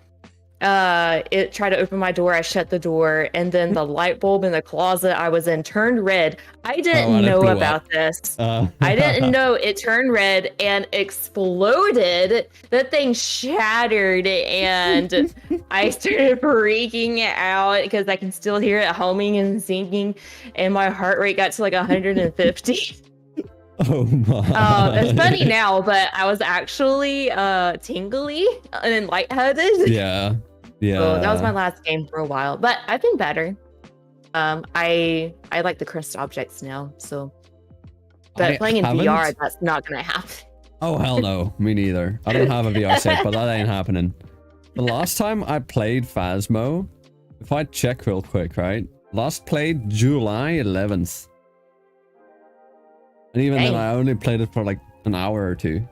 Speaker 3: it tried to open my door. I shut the door, and then the light bulb in the closet I was in turned red. I didn't know about this. I didn't know it turned red and exploded. That thing shattered, and I started freaking out because I can still hear it humming and singing, and my heart rate got to like 150.
Speaker 2: Oh my.
Speaker 3: It's funny now, but I was actually tingly and lightheaded.
Speaker 2: Yeah.
Speaker 3: So that was my last game for a while, but I've been better. I like the cursed objects now, so. But playing in VR, that's not gonna happen.
Speaker 2: Oh hell no, me neither. I don't have a VR set, but that ain't happening. The last time I played Phasmo, if I check real quick, right? Last played July 11th. And even then, I only played it for like an hour or 2.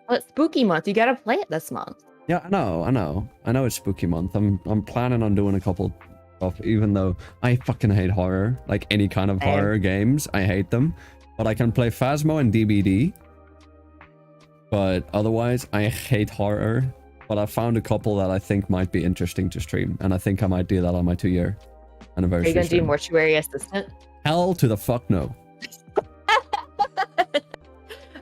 Speaker 3: Well, it's spooky month. You gotta play it this month.
Speaker 2: Yeah, I know it's spooky month. I'm planning on doing a couple stuff, even though I fucking hate horror. Like any kind of horror games, I hate them. But I can play Phasmo and DBD. But otherwise, I hate horror. But I found a couple that I think might be interesting to stream. And I think I might do that on my 2-year anniversary.
Speaker 3: Are you gonna
Speaker 2: stream.
Speaker 3: do Mortuary Assistant?
Speaker 2: Hell to the fuck no.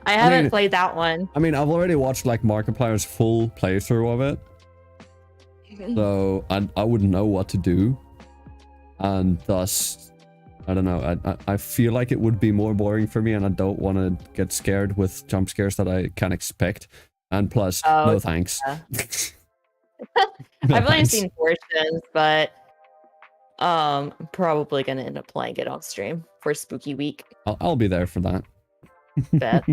Speaker 3: I haven't played that one.
Speaker 2: I mean, I've already watched like Markiplier's full playthrough of it. So I wouldn't know what to do. And thus, I don't know. I feel like it would be more boring for me, and I don't want to get scared with jump scares that I can expect. And plus, no thanks.
Speaker 3: I've only
Speaker 2: Nice.
Speaker 3: seen portions, but I'm probably gonna end up playing it on stream for Spooky Week.
Speaker 2: I'll be there for that.
Speaker 3: Bet.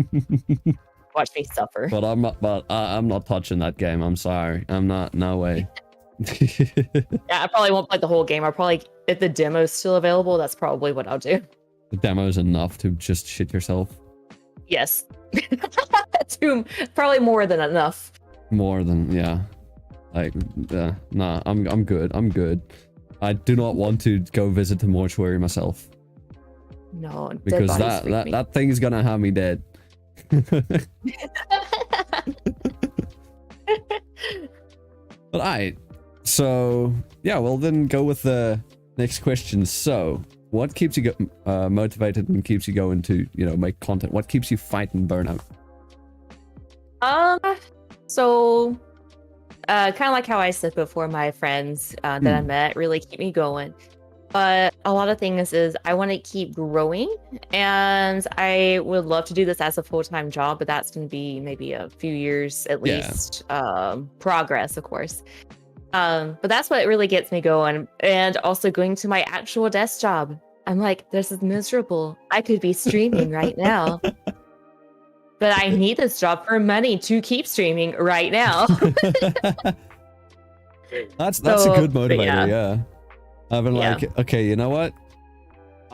Speaker 3: Watch me suffer.
Speaker 2: But I'm not touching that game. I'm sorry. I'm not. No way.
Speaker 3: Yeah, I probably won't play the whole game. I'll probably, if the demo's still available, that's probably what I'll do.
Speaker 2: The demo's enough to just shit yourself.
Speaker 3: Yes. Probably more than enough.
Speaker 2: More than, yeah. Like, nah, I'm good. I'm good. I do not want to go visit the mortuary myself.
Speaker 3: No, dead
Speaker 2: Because
Speaker 3: bodies freak me.
Speaker 2: that thing is gonna have me dead. But alright. So, yeah, well then go with the next question. So, what keeps you motivated and keeps you going to, make content? What keeps you fighting burnout?
Speaker 3: So, kind of like how I said before, my friends that I met really keep me going. But a lot of things is I want to keep growing, and I would love to do this as a full-time job, but that's going to be maybe a few years at least. Progress, of course. But that's what really gets me going. And also going to my actual desk job. I'm like, this is miserable. I could be streaming right now. But I need this job for money to keep streaming right now.
Speaker 2: That's a good motivator, yeah. I've been
Speaker 3: Yeah.
Speaker 2: like, okay, you know what?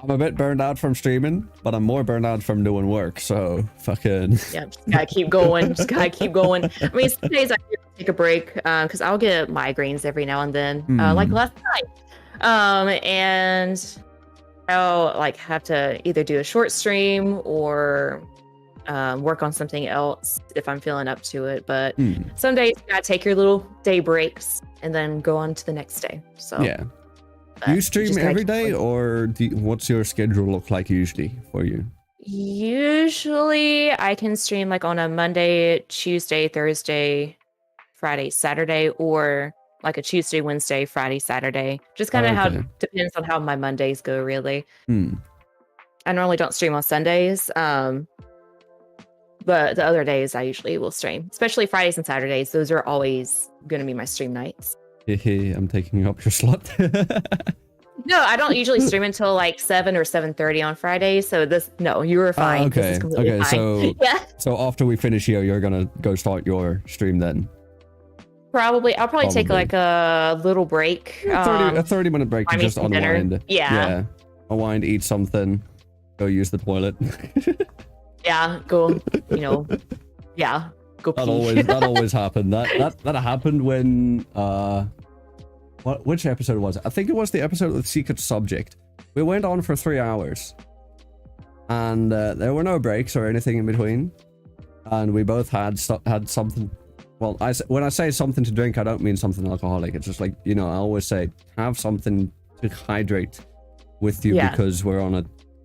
Speaker 2: I'm a bit burned out from streaming, but I'm more burned out from doing work. So fucking
Speaker 3: Yeah, just gotta keep going. Just gotta keep going. I mean, some days I do take a break because I'll get migraines every now and then, like last night. And I'll like have to either do a short stream or work on something else if I'm feeling up to it. But some days you gotta take your little day breaks and then go on to the next day. So
Speaker 2: yeah. Do you stream every day, or what's your schedule look like usually for you?
Speaker 3: Usually I can stream like on a Monday, Tuesday, Thursday, Friday, Saturday, or like a Tuesday, Wednesday, Friday, Saturday. Just kind of how depends on how my Mondays go, really. I normally don't stream on Sundays, but the other days I usually will stream, especially Fridays and Saturdays. Those are always going to be my stream nights.
Speaker 2: I'm taking up your slot.
Speaker 3: No, I don't usually stream until like 7 or 7:30 on Fridays. So you were fine.
Speaker 2: Okay.
Speaker 3: This is completely fine.
Speaker 2: So
Speaker 3: yeah.
Speaker 2: So after we finish here, you're gonna go start your stream then.
Speaker 3: I'll probably take like a little break.
Speaker 2: A 30-minute break to just unwind.
Speaker 3: Dinner. Yeah.
Speaker 2: Unwind, eat something, go use the toilet.
Speaker 3: Yeah, go. Yeah, go pee.
Speaker 2: That always happened. That happened when which episode was it? I think it was the episode with Secret Subject. We went on for 3 hours, and there were no breaks or anything in between, and we both had something. Well, when I say something to drink, I don't mean something alcoholic. It's just like, I always say have something to hydrate with you, because we're on a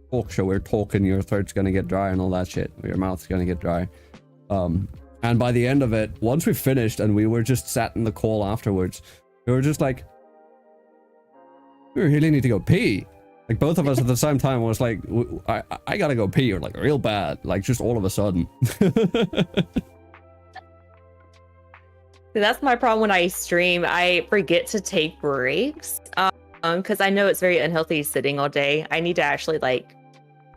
Speaker 2: talk show. We're talking, your throat's gonna get dry and all that shit. Your mouth's gonna get dry. And by the end of it, once we finished and we were just sat in the call afterwards, we were just like, we really need to go pee. Like both of us at the same time was like, I gotta go pee, or like real bad, like just all of a sudden.
Speaker 3: That's my problem when I stream. I forget to take breaks because I know it's very unhealthy sitting all day. I need to actually like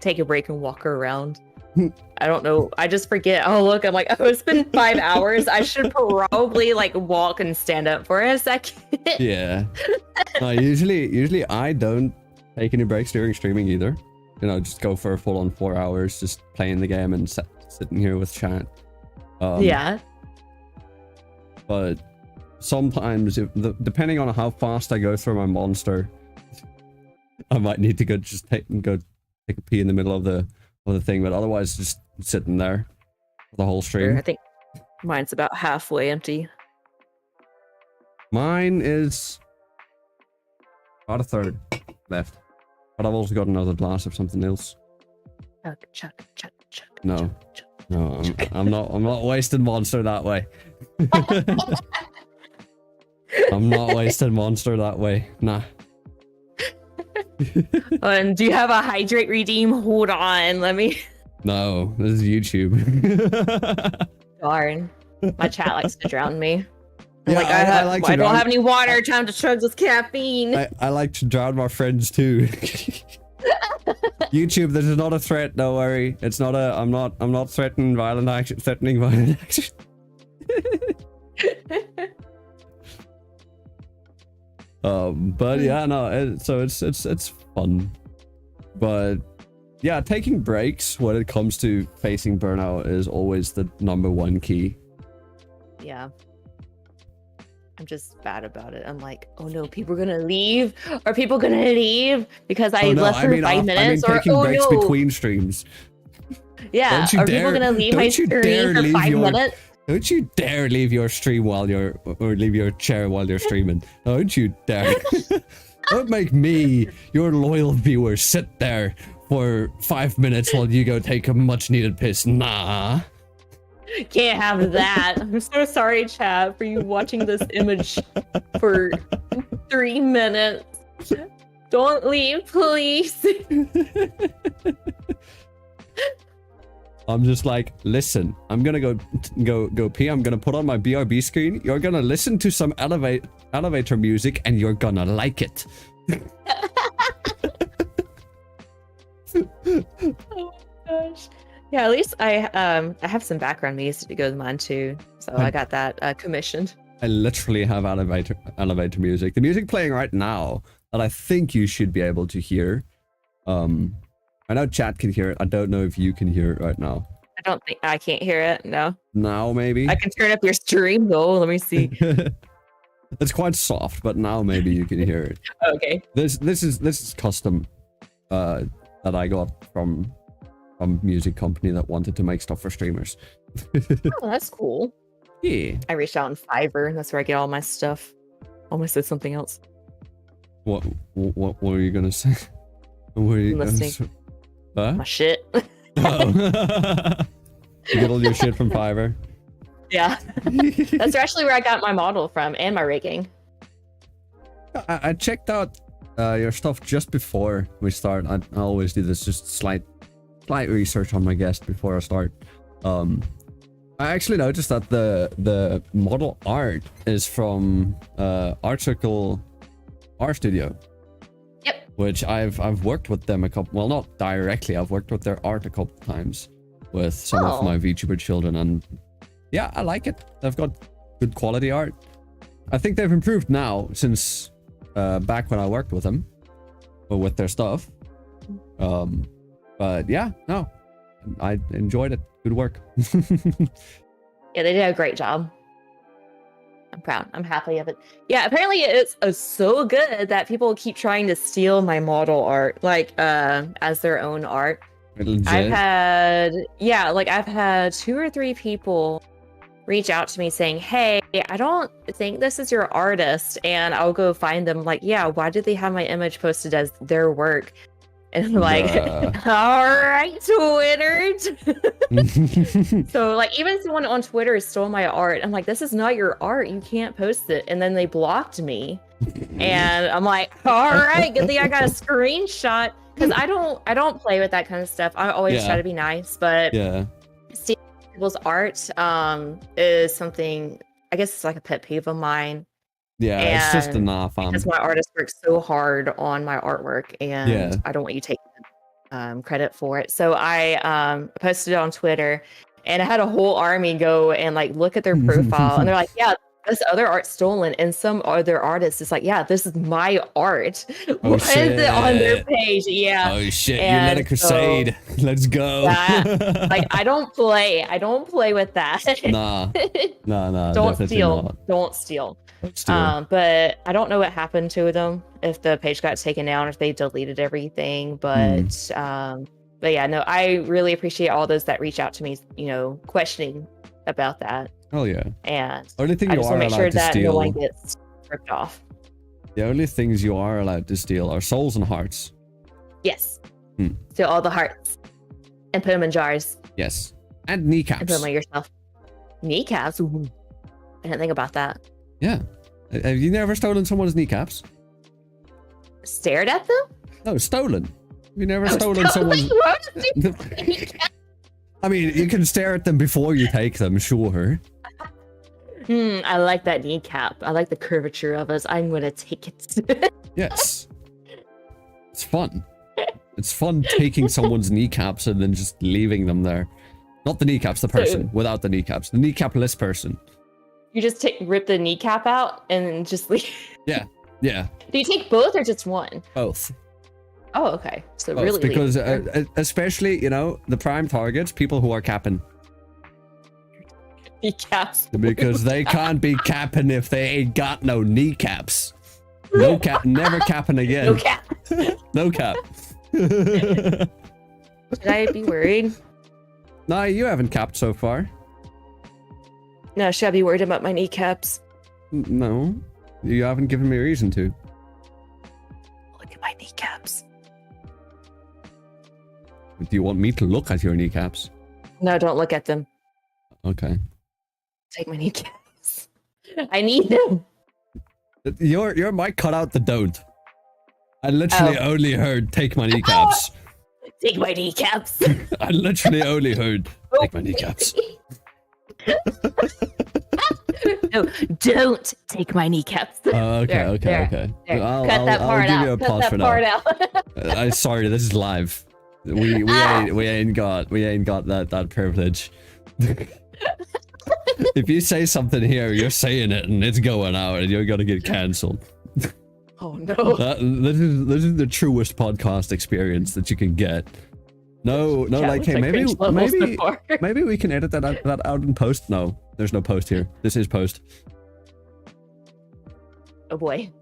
Speaker 3: take a break and walk around. I don't know. I just forget. Oh, look, I'm like, oh, it's been 5 hours. I should probably like walk and stand up for a second.
Speaker 2: Yeah. Usually I don't take any breaks during streaming either. Just go for a full on 4 hours, just playing the game and sitting here with chat.
Speaker 3: Yeah.
Speaker 2: But sometimes, depending on how fast I go through my monster, I might need to go take a pee in the middle of the thing. But otherwise, just sitting there for the whole stream.
Speaker 3: I think mine's about halfway empty.
Speaker 2: Mine is about a third left, but I've also got another glass of something else.
Speaker 3: Chuck.
Speaker 2: No, I'm not wasting monster that way. I'm not wasting monster that way. Nah.
Speaker 3: And do you have a hydrate redeem? Hold on, let me.
Speaker 2: No, this is YouTube.
Speaker 3: Darn, my chat likes to drown me. I'm
Speaker 2: Yeah,
Speaker 3: like,
Speaker 2: I
Speaker 3: I don't have any water. Time to chug this caffeine.
Speaker 2: I like to drown my friends too. YouTube, this is not a threat. Don't worry. It's not a. I'm not threatening violent action. Threatening violent action. But yeah, no. So it's fun, but yeah, taking breaks when it comes to facing burnout is always the #1 key.
Speaker 3: Yeah. I'm just bad about it. I'm like, oh no, people are gonna leave. Are people gonna leave because I left for 5 minutes?
Speaker 2: I mean taking
Speaker 3: or
Speaker 2: breaks
Speaker 3: no.
Speaker 2: between streams.
Speaker 3: Yeah. Are people gonna leave my stream for 5 minutes?
Speaker 2: Don't you dare leave your stream while you're, or leave your chair while you're streaming. Don't you dare. Don't make me, your loyal viewer, sit there for 5 minutes while you go take a much needed piss. Nah.
Speaker 3: Can't have that. I'm so sorry, chat, for you watching this image for 3 minutes. Don't leave, please.
Speaker 2: I'm just like, listen, I'm gonna go pee. I'm gonna put on my BRB screen. You're gonna listen to some elevator music, and you're gonna like it.
Speaker 3: Oh my gosh. Yeah, at least I have some background music to go with mine too, so I got that commissioned.
Speaker 2: I literally have elevator music. The music playing right now that I think you should be able to hear. I know chat can hear it. I don't know if you can hear it right now.
Speaker 3: I don't think I can't hear it. No.
Speaker 2: Now maybe.
Speaker 3: I can turn up your stream though. Let me see.
Speaker 2: It's quite soft, but now maybe you can hear it.
Speaker 3: Okay.
Speaker 2: This is custom that I got from music company that wanted to make stuff for streamers.
Speaker 3: Oh, that's cool.
Speaker 2: Yeah.
Speaker 3: I reached out on Fiverr, and that's where I get all my stuff. Almost said something else.
Speaker 2: What were you gonna say? What were you gonna say? Huh?
Speaker 3: My shit.
Speaker 2: Oh. You get all your shit from Fiverr?
Speaker 3: Yeah. That's actually where I got my model from and my rigging.
Speaker 2: I checked out your stuff just before we start. I always do this, just slight research on my guest before I start. I actually noticed that the model art is from Art Circle Art Studio.
Speaker 3: Yep.
Speaker 2: Which I've worked with them a couple. Well, not directly. I've worked with their art a couple times with some of my VTuber children, and yeah, I like it. They've got good quality art. I think they've improved now since back when I worked with them or with their stuff. But yeah, no, I enjoyed it. Good work.
Speaker 3: Yeah, they did a great job. I'm proud. I'm happy of it. Yeah, apparently it's so good that people keep trying to steal my model art, like as their own art.
Speaker 2: Legit.
Speaker 3: I've had 2 or 3 people reach out to me saying, hey, I don't think this is your artist, and I'll go find them like, yeah, why did they have my image posted as their work? And I'm like, all right, Twitter. So like even someone on Twitter stole my art. I'm like, this is not your art. You can't post it. And then they blocked me. And I'm like, all right, good thing I got a screenshot. Because I don't play with that kind of stuff. I always try to be nice, but stealing people's art is something, I guess it's like a pet peeve of mine.
Speaker 2: Yeah,
Speaker 3: and
Speaker 2: it's just enough.
Speaker 3: Because my artist works so hard on my artwork, and I don't want you taking credit for it. So I posted it on Twitter, and I had a whole army go and like look at their profile, and they're like, "Yeah, this other art's stolen." And some other artists is like, "Yeah, this is my art." Why is it on their page? Yeah.
Speaker 2: Oh shit! And you led a crusade. So, let's go.
Speaker 3: Like I don't play with that.
Speaker 2: Nah.
Speaker 3: Don't steal.
Speaker 2: Not.
Speaker 3: Don't steal. But I don't know what happened to them, if the page got taken down, if they deleted everything. But yeah, no, I really appreciate all those that reach out to me, questioning about that.
Speaker 2: Oh yeah.
Speaker 3: And
Speaker 2: only thing
Speaker 3: I
Speaker 2: you
Speaker 3: just
Speaker 2: are
Speaker 3: want to make
Speaker 2: allowed
Speaker 3: sure
Speaker 2: to
Speaker 3: that
Speaker 2: steal,
Speaker 3: no one gets ripped off.
Speaker 2: The only things you are allowed to steal are souls and hearts.
Speaker 3: Yes. Steal all the hearts and put them in jars.
Speaker 2: Yes. And kneecaps.
Speaker 3: And put them on yourself. Kneecaps? Ooh. I didn't think about that.
Speaker 2: Yeah. Have you never stolen someone's kneecaps?
Speaker 3: Stared at them?
Speaker 2: No, stolen. Have you never stolen someone's... I mean, you can stare at them before you take them, sure.
Speaker 3: I like that kneecap. I like the curvature of us. I'm gonna take it.
Speaker 2: Yes. It's fun. It's fun taking someone's kneecaps and then just leaving them there. Not the kneecaps, the person without the kneecaps. The kneecapless person.
Speaker 3: You just rip the kneecap out and just leave.
Speaker 2: Yeah. Yeah.
Speaker 3: Do you take both or just one?
Speaker 2: Both.
Speaker 3: Oh, okay. So
Speaker 2: Both,
Speaker 3: really,
Speaker 2: because especially, you know, the prime targets, people who are capping.
Speaker 3: kneecaps.
Speaker 2: Because they can't be capping if they ain't got no kneecaps. No cap, never capping again.
Speaker 3: No cap.
Speaker 2: No cap.
Speaker 3: Should I be worried?
Speaker 2: Nah, you haven't capped so far.
Speaker 3: No, should I be worried about my kneecaps?
Speaker 2: No, you haven't given me a reason to.
Speaker 3: Look at my kneecaps.
Speaker 2: Do you want me to look at your kneecaps?
Speaker 3: No, don't look at them.
Speaker 2: Okay.
Speaker 3: Take my kneecaps. I need them.
Speaker 2: Your mic cut out the don't. I literally only heard take my kneecaps.
Speaker 3: Take my kneecaps.
Speaker 2: I literally only heard take my kneecaps.
Speaker 3: No, don't take my kneecaps.
Speaker 2: Okay,
Speaker 3: There,
Speaker 2: okay,
Speaker 3: there,
Speaker 2: okay.
Speaker 3: there.
Speaker 2: I'll
Speaker 3: Cut that part
Speaker 2: give
Speaker 3: out.
Speaker 2: you a
Speaker 3: Cut
Speaker 2: pause
Speaker 3: that
Speaker 2: for
Speaker 3: part
Speaker 2: now.
Speaker 3: out.
Speaker 2: I'm sorry, this is live. We ain't got that privilege. If you say something here, you're saying it and it's going out and you're gonna get cancelled.
Speaker 3: Oh no.
Speaker 2: This is the truest podcast experience that you can get. No, like, hey, maybe we can edit that out in post. No, there's no post here. This is post.
Speaker 3: Oh boy.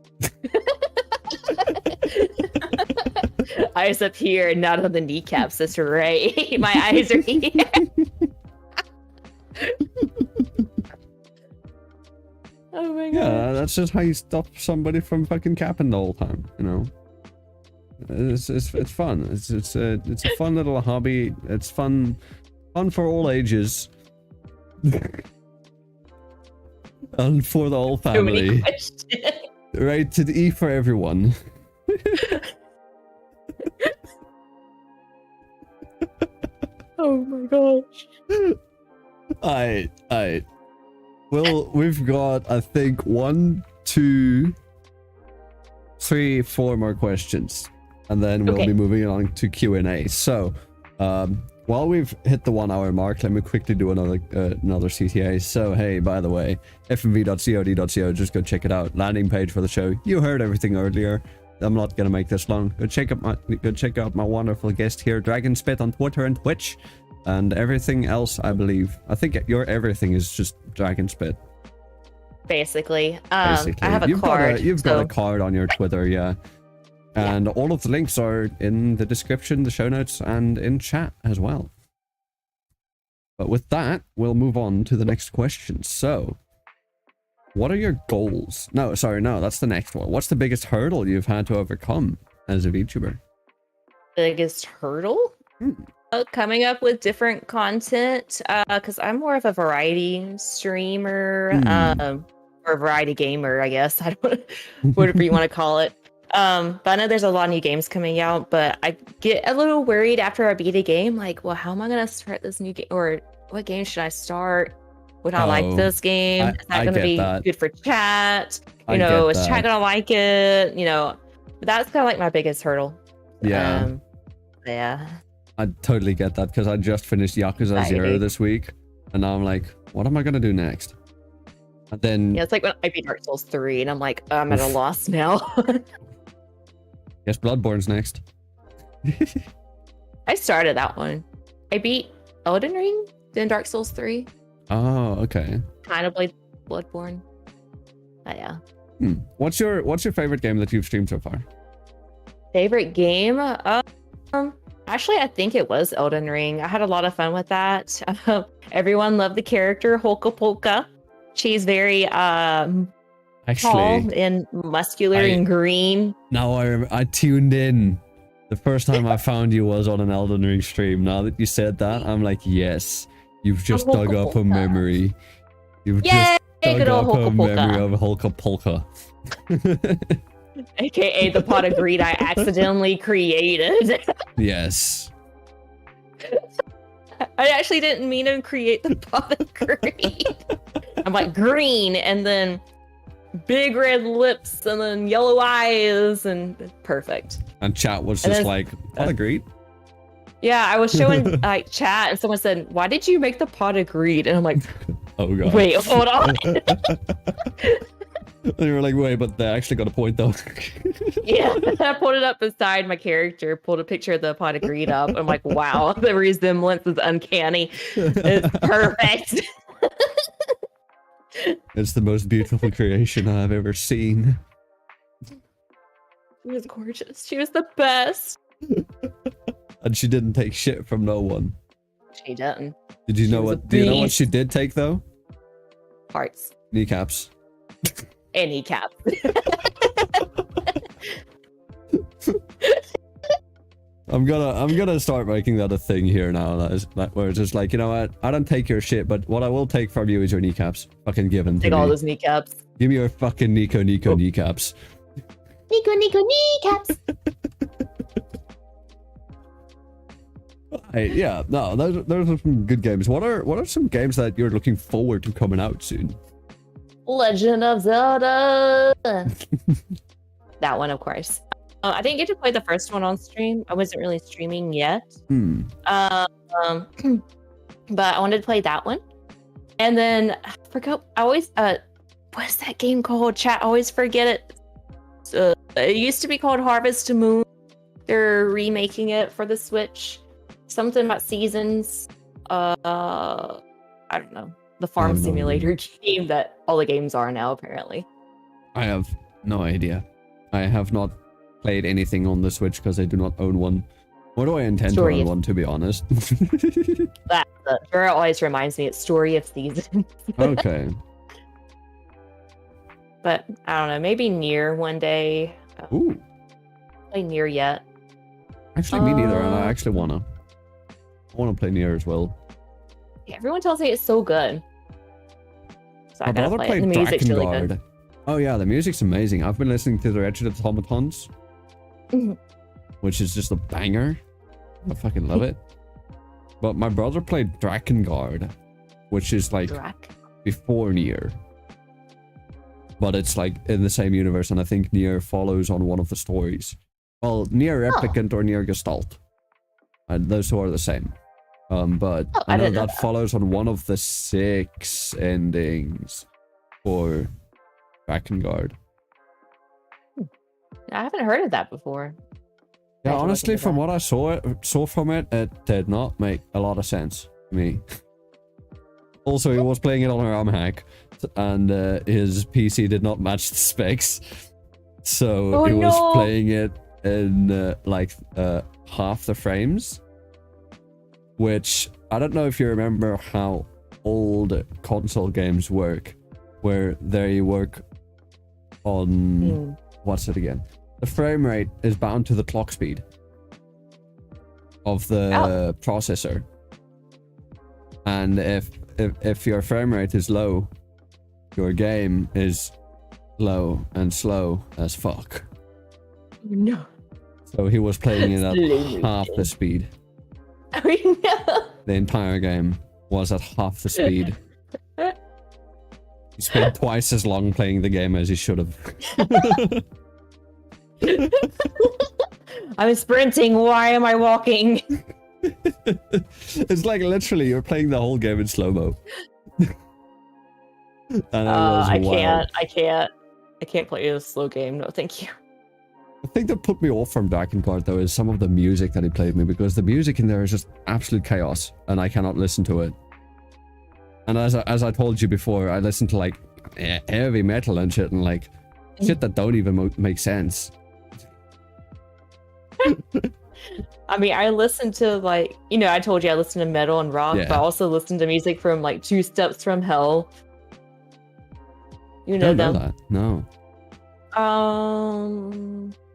Speaker 3: Eyes up here, not on the kneecaps. That's right. My eyes are here. Oh my god.
Speaker 2: Yeah, that's just how you stop somebody from fucking capping the whole time, you know. It's fun. It's a fun little hobby. It's fun for all ages. And for the whole family. Rated E for everyone.
Speaker 3: Oh my gosh.
Speaker 2: Alright. Well, we've got, I think, 1, 2, 3, 4 more questions. And then we'll be moving on to Q&A. So, while we've hit the 1 hour mark, let me quickly do another CTA. So, hey, by the way, fnv.cod.co, just go check it out. Landing page for the show. You heard everything earlier. I'm not gonna make this long. Go check out my wonderful guest here, Dragonspit, on Twitter and Twitch. And everything else, I believe. I think your everything is just Dragonspit.
Speaker 3: Basically. I have a card.
Speaker 2: You've got a card on your Twitter, yeah. And all of the links are in the description, the show notes, and in chat as well. But with that, we'll move on to the next question. So, what are your goals? No, that's the next one. What's the biggest hurdle you've had to overcome as a VTuber?
Speaker 3: Biggest hurdle? Coming up with different content, because I'm more of a variety streamer, or a variety gamer, I guess. I don't whatever you want to call it. But I know there's a lot of new games coming out, but I get a little worried after I beat a game, like, well, how am I gonna start this new game, or what game should I start? Would I like this game? Is that gonna be good for chat? You know, is chat gonna like it? You know, but that's kind of like my biggest hurdle.
Speaker 2: Yeah.
Speaker 3: Yeah.
Speaker 2: I totally get that, because I just finished Yakuza 0 this week, and now I'm like, what am I gonna do next? And then
Speaker 3: it's like when I beat Dark Souls 3, and I'm like, I'm at a loss now.
Speaker 2: Guess Bloodborne's next.
Speaker 3: I started that one. I beat Elden Ring, then Dark Souls 3.
Speaker 2: Oh, okay.
Speaker 3: Kind of played Bloodborne. Yeah.
Speaker 2: What's your favorite game that you've streamed so far?
Speaker 3: Favorite game? Actually, I think it was Elden Ring. I had a lot of fun with that. Everyone loved the character Holka Polka. She's very tall and muscular and green.
Speaker 2: Now I tuned in. The first time I found you was on an Elden Ring stream. Now that you said that, I'm like, yes, you've just dug up a memory. You've just dug up a memory of Holka Polka.
Speaker 3: AKA the pot of greed I accidentally created.
Speaker 2: Yes.
Speaker 3: I actually didn't mean to create the pot of greed. I'm like green, and then big red lips, and then yellow eyes, and perfect.
Speaker 2: And chat was
Speaker 3: And
Speaker 2: just
Speaker 3: then-
Speaker 2: like, "I'll agree."
Speaker 3: Yeah, I was showing like chat, and someone said, "Why did you make the pot of greed?" And I'm like,
Speaker 2: Oh god.
Speaker 3: "Wait, hold on."
Speaker 2: And you were like, "Wait, but they actually got a point though."
Speaker 3: Yeah, I pulled it up beside my character, pulled a picture of the pot of greed up. I'm like, wow, the resemblance is uncanny. It's perfect.
Speaker 2: It's the most beautiful creation I've ever seen.
Speaker 3: She was gorgeous. She was the best.
Speaker 2: And she didn't take shit from no one.
Speaker 3: She didn't.
Speaker 2: Did you
Speaker 3: She
Speaker 2: know
Speaker 3: was a
Speaker 2: what? Do you know what
Speaker 3: beast.
Speaker 2: she did take though?
Speaker 3: Hearts.
Speaker 2: Kneecaps.
Speaker 3: And kneecap.
Speaker 2: I'm gonna start making that a thing here now. Where it's just like, you know what? I don't take your shit, but what I will take from you is your kneecaps. Fucking given to
Speaker 3: Take all
Speaker 2: me.
Speaker 3: those kneecaps.
Speaker 2: Give me your fucking Nico
Speaker 3: Oh.
Speaker 2: kneecaps.
Speaker 3: Nico kneecaps.
Speaker 2: Hey, yeah, no, those are some good games. What are some games that you're looking forward to coming out soon?
Speaker 3: Legend of Zelda. That one, of course. I didn't get to play the first one on stream. I wasn't really streaming yet.
Speaker 2: Hmm.
Speaker 3: But I wanted to play that one. And then I forgot. I always what's that game called? Chat. I always forget it. It used to be called Harvest Moon. They're remaking it for the Switch. Something about seasons. I don't know. The farm
Speaker 2: have no
Speaker 3: simulator game that all the games are now, apparently.
Speaker 2: I have no idea. I have not played anything on the Switch because I do not own one. What do I intend
Speaker 3: Story
Speaker 2: to own
Speaker 3: of-
Speaker 2: one, to be honest?
Speaker 3: That Vera always reminds me it's Story of Seasons.
Speaker 2: Okay.
Speaker 3: But I don't know, maybe Nier one day.
Speaker 2: Ooh.
Speaker 3: Play Nier yet.
Speaker 2: Actually, me neither, and I actually wanna play Nier as well.
Speaker 3: Yeah, everyone tells me it's so good. So
Speaker 2: My
Speaker 3: I gotta
Speaker 2: brother
Speaker 3: play it.
Speaker 2: played
Speaker 3: And the music's really
Speaker 2: Drakengard.
Speaker 3: good.
Speaker 2: Oh yeah, the music's amazing. I've been listening to the Wretched Automatons,
Speaker 3: Mhm.
Speaker 2: which is just a banger. I fucking love it. But my brother played Drakengard, which is like
Speaker 3: Drak.
Speaker 2: before Nier. But it's like in the same universe, and I think Nier follows on one of the stories. Well, Nier Replicant or Nier Gestalt. And those two are the same. But
Speaker 3: Oh,
Speaker 2: I
Speaker 3: I
Speaker 2: know
Speaker 3: didn't know
Speaker 2: that
Speaker 3: that.
Speaker 2: follows on one of the 6 endings for Drakengard.
Speaker 3: I haven't heard of that before. I
Speaker 2: Yeah,
Speaker 3: have to look
Speaker 2: honestly,
Speaker 3: into
Speaker 2: from
Speaker 3: that.
Speaker 2: what I saw from it, it did not make a lot of sense to me. Also, he was playing it on a ROM hack, and his PC did not match the specs, so
Speaker 3: Oh,
Speaker 2: he was
Speaker 3: no.
Speaker 2: playing it in half the frames. Which I don't know if you remember how old console games work, where they work on what's it again? The frame rate is bound to the clock speed of the processor. And if your frame rate is low, your game is low and slow as fuck.
Speaker 3: No.
Speaker 2: So he was playing it at
Speaker 3: Slowly.
Speaker 2: half the speed.
Speaker 3: I mean, no.
Speaker 2: The entire game was at half the speed. He spent twice as long playing the game as he should have.
Speaker 3: I'm sprinting. Why am I walking?
Speaker 2: It's like literally you're playing the whole game in slow-mo. And it was
Speaker 3: I
Speaker 2: wild.
Speaker 3: I can't play a slow game. No, thank you.
Speaker 2: The thing that put me off from Drakengard though is some of the music that he played me, because the music in there is just absolute chaos and I cannot listen to it. And as I told you before, I listen to like heavy metal and shit, and like shit that don't even make sense.
Speaker 3: I mean, I listen to like, you know, I told you I listen to metal and rock,
Speaker 2: Yeah.
Speaker 3: but I also listen to music from like Two Steps from Hell. You know
Speaker 2: Don't know
Speaker 3: them?
Speaker 2: that. No.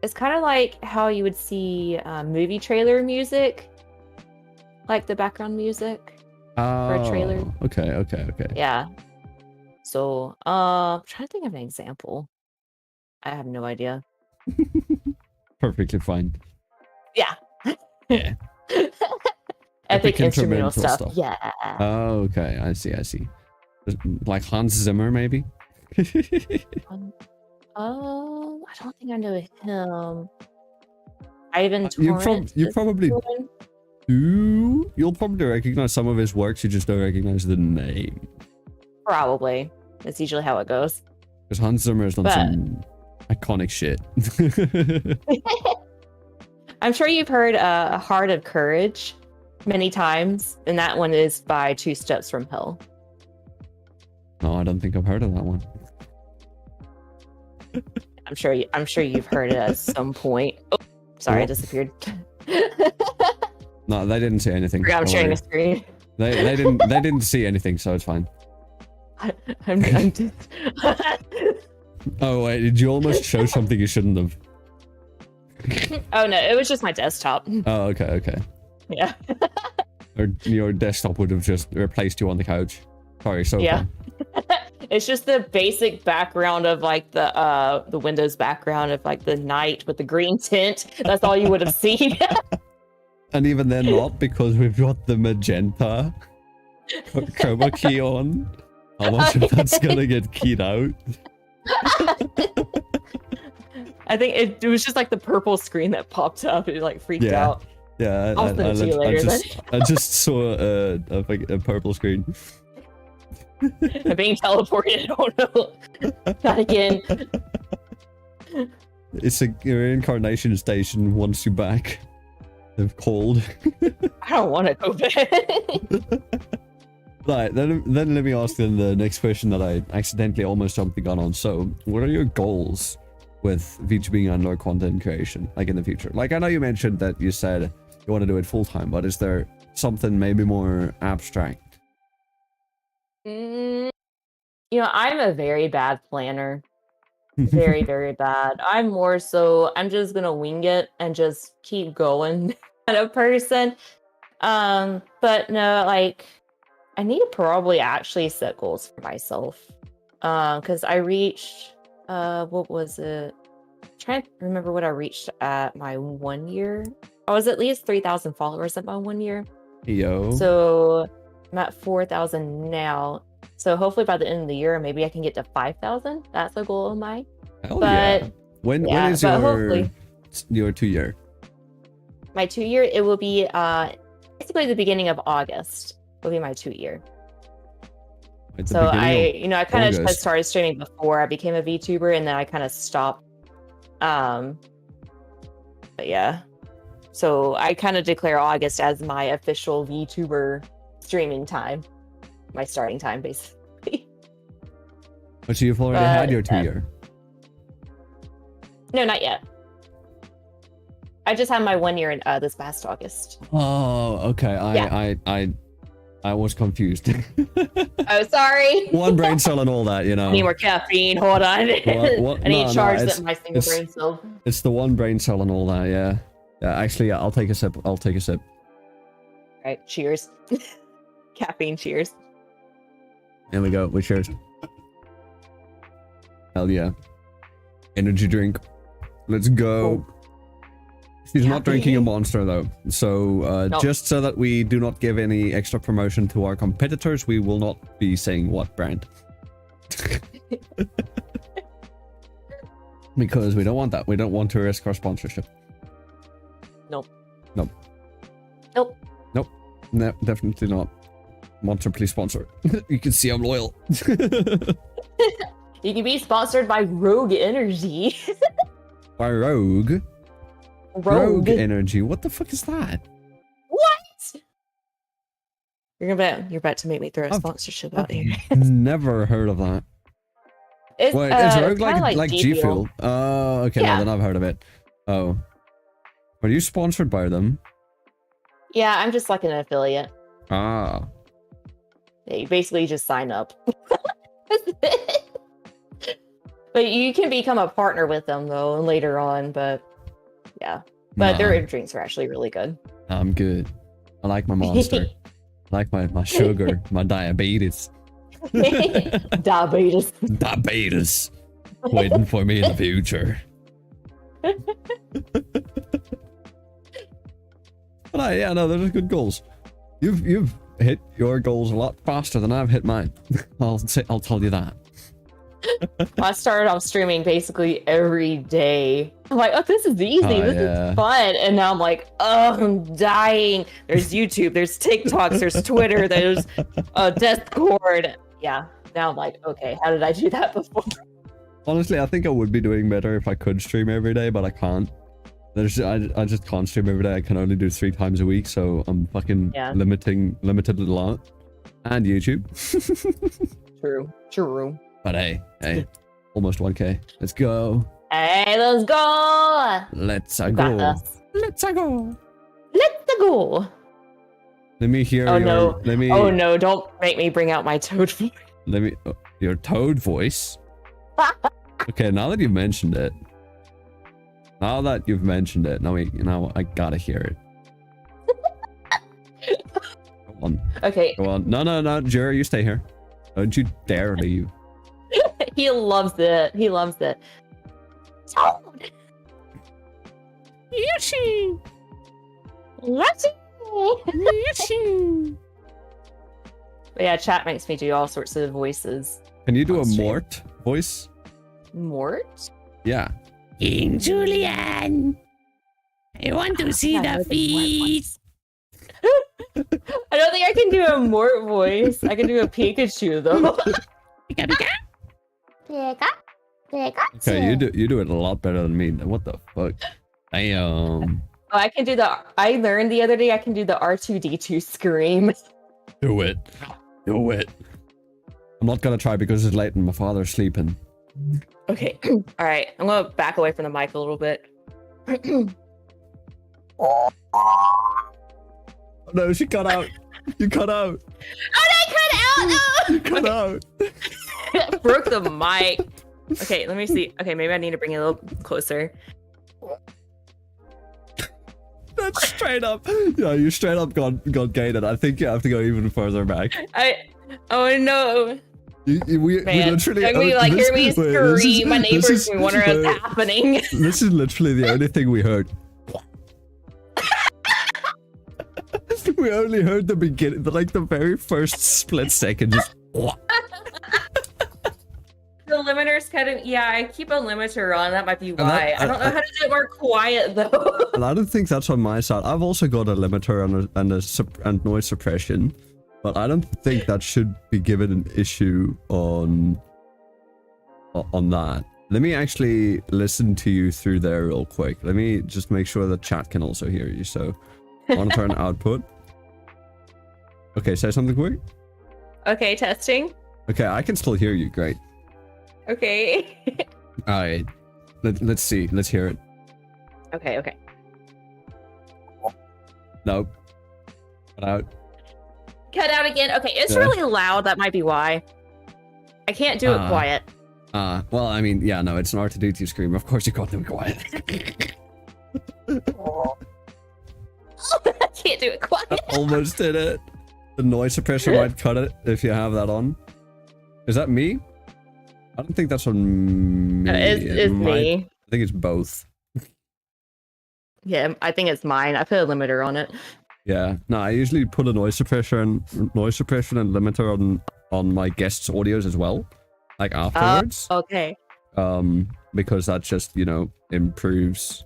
Speaker 3: It's kind of like how you would see movie trailer music, like the background music.
Speaker 2: Oh,
Speaker 3: a trailer.
Speaker 2: Okay.
Speaker 3: Yeah. So, I'm trying to think of an example. I have no idea.
Speaker 2: Perfectly fine.
Speaker 3: Yeah.
Speaker 2: Yeah.
Speaker 3: Epic instrumental
Speaker 2: instrumental
Speaker 3: stuff.
Speaker 2: stuff.
Speaker 3: Yeah.
Speaker 2: Oh, okay. I see. Like Hans Zimmer, maybe?
Speaker 3: I don't think I know him. Ivan
Speaker 2: You
Speaker 3: Torrent.
Speaker 2: probably do. You'll probably recognize some of his works, you just don't recognize the name.
Speaker 3: Probably. That's usually how it goes.
Speaker 2: Because Hans Zimmer has done some iconic shit.
Speaker 3: I'm sure you've heard Heart of Courage many times, and that one is by Two Steps from Hell.
Speaker 2: No, I don't think I've heard of that one.
Speaker 3: I'm sure you've heard it at some point. Oh, sorry, I disappeared.
Speaker 2: No, they didn't see anything.
Speaker 3: I'm sharing a screen.
Speaker 2: They didn't see anything, so it's fine.
Speaker 3: I'm just...
Speaker 2: Oh wait, did you almost show something you shouldn't have?
Speaker 3: Oh no, it was just my desktop.
Speaker 2: Oh, okay.
Speaker 3: Yeah.
Speaker 2: Or your desktop would have just replaced you on the couch. Sorry, so
Speaker 3: yeah. It's just the basic background of like the Windows background of like the night with the green tint. That's all you would have seen.
Speaker 2: And even then not, because we've got the magenta chroma key on. How much of that's gonna get keyed out?
Speaker 3: I think it was just like the purple screen that popped up. It like freaked out.
Speaker 2: Yeah,
Speaker 3: I'll send it to you later.
Speaker 2: I just saw a purple screen.
Speaker 3: I'm being teleported. Oh no, not again.
Speaker 2: It's a reincarnation station wants you back. They've called.
Speaker 3: I don't want to go back.
Speaker 2: Right, then let me ask then the next question that I accidentally almost jumped the gun on. So, what are your goals with VTubing and or content creation, like in the future? Like, I know you mentioned that you said you want to do it full time, but is there something maybe more abstract?
Speaker 3: You know, I'm a very bad planner. Very, very bad. I'm just gonna wing it and just keep going kind of person. But no, like, I need to probably actually set goals for myself. Because I reached, what was it? I'm trying to remember what I reached at my 1 year. I was at least 3,000 followers at my 1 year.
Speaker 2: Yo.
Speaker 3: So I'm at 4,000 now. So hopefully by the end of the year, maybe I can get to 5,000. That's a goal of mine.
Speaker 2: Hell yeah. When is your 2 year?
Speaker 3: My 2 year, it will be basically the beginning of August will be my 2 year. So I kind of just started streaming before I became a VTuber, and then I kind of stopped. But yeah, so I kind of declare August as my official VTuber streaming time, my starting time, basically.
Speaker 2: But so you've already had your 2 year?
Speaker 3: No, not yet. I just had my 1 year in this past August.
Speaker 2: Oh, okay. I was confused.
Speaker 3: Oh, sorry.
Speaker 2: One brain cell and all that, you know.
Speaker 3: I need more caffeine. Hold on.
Speaker 2: What?
Speaker 3: I need to charge my single brain cell.
Speaker 2: It's the one brain cell and all that, yeah. Yeah, actually, yeah, I'll take a sip. All
Speaker 3: right, cheers. Caffeine, cheers.
Speaker 2: There we go. We cheers. Hell yeah. Energy drink. Let's go. Oh. She's not drinking a Monster though, so no. Just so that we do not give any extra promotion to our competitors, we will not be saying what brand. Because we don't want that. We don't want to risk our sponsorship.
Speaker 3: Nope.
Speaker 2: No, definitely not. Monster, please sponsor. You can see I'm loyal.
Speaker 3: You can be sponsored by Rogue Energy.
Speaker 2: By Rogue? Rogue Energy. What the fuck is that?
Speaker 3: What? You're about to make me throw a sponsorship out here.
Speaker 2: Never heard of that.
Speaker 3: It's,
Speaker 2: wait, is Rogue like G Fuel? Oh, okay, yeah. No, then I've heard of it. Oh. Are you sponsored by them?
Speaker 3: Yeah, I'm just like an affiliate.
Speaker 2: Ah.
Speaker 3: Yeah, you basically just sign up. But you can become a partner with them though later on, but yeah. But their drinks are actually really good.
Speaker 2: I'm good. I like my Monster. I like my sugar, my diabetes.
Speaker 3: Diabetes.
Speaker 2: Diabetes. Waiting for me in the future. But yeah, no, those are good goals. You've hit your goals a lot faster than I've hit mine. I'll tell you that.
Speaker 3: I started off streaming basically every day. I'm like, oh, this is easy. This is fun. And now I'm like, oh, I'm dying. There's YouTube, there's TikToks, there's Twitter, there's Discord. Yeah. Now I'm like, okay, how did I do that before?
Speaker 2: Honestly, I think I would be doing better if I could stream every day, but I can't. I just can't stream every day. I can only do 3 times a week, so I'm fucking limited a lot. And YouTube.
Speaker 3: True.
Speaker 2: But hey, almost 1K. Let's go.
Speaker 3: Hey, let's go.
Speaker 2: Let's go.
Speaker 3: Let's go.
Speaker 2: Let me hear
Speaker 3: Oh no, don't make me bring out my toad voice.
Speaker 2: Your toad voice? Okay, now that you've mentioned it. Now I gotta hear it. Go on.
Speaker 3: Okay.
Speaker 2: Go on. No, Jerry, you stay here. Don't you dare leave.
Speaker 3: He loves it. Toad.
Speaker 2: Yoshi.
Speaker 3: But yeah, chat makes me do all sorts of voices.
Speaker 2: Can you do a Mort voice?
Speaker 3: Mort?
Speaker 2: Yeah.
Speaker 4: King Julian, I want to see the feet.
Speaker 3: I don't think I can do a Mort voice. I can do a Pikachu though.
Speaker 2: Okay, you do it a lot better than me. What the fuck? Damn.
Speaker 3: Oh, I learned the other day I can do the R2D2 scream.
Speaker 2: Do it. I'm not gonna try because it's late and my father's sleeping.
Speaker 3: Okay. All right. I'm gonna back away from the mic a little bit.
Speaker 2: No, she cut out. You cut out.
Speaker 3: Oh, I cut out. No!
Speaker 2: You cut out.
Speaker 3: Broke the mic. Okay, let me see. Okay, maybe I need to bring it a little closer.
Speaker 2: That's straight up. Yeah, you straight up got gated. I think you have to go even further back.
Speaker 3: Oh no.
Speaker 2: We literally.
Speaker 3: Hear me scream. My neighbors wonder what's happening.
Speaker 2: This is literally the only thing we heard. We only heard the beginning, the very first split second. Just.
Speaker 3: The limiter's kind of, yeah, I keep a limiter on. That might be why. I don't know how to do it more quiet though.
Speaker 2: And I don't think that's on my side. I've also got a limiter and noise suppression, but I don't think that should be given an issue on that. Let me actually listen to you through there real quick. Let me just make sure the chat can also hear you. So, monitor and output. Okay, say something quick.
Speaker 3: Okay, testing.
Speaker 2: Okay, I can still hear you. Great.
Speaker 3: Okay.
Speaker 2: All right. Let's see. Let's hear it.
Speaker 3: Okay.
Speaker 2: Nope. Cut out.
Speaker 3: Cut out again. Okay, it's really loud. That might be why. I can't do it quiet.
Speaker 2: Well, I mean, yeah, no, it's an R2D2 scream. Of course you can't do it quiet.
Speaker 3: I can't do it quiet.
Speaker 2: Almost did it. The noise suppressor might cut it if you have that on. Is that me? I don't think that's on me.
Speaker 3: It's me.
Speaker 2: I think it's both.
Speaker 3: Yeah, I think it's mine. I put a limiter on it.
Speaker 2: Yeah. No, I usually put a noise suppression and limiter on my guests' audios as well. Like afterwards.
Speaker 3: Okay.
Speaker 2: Because that just, improves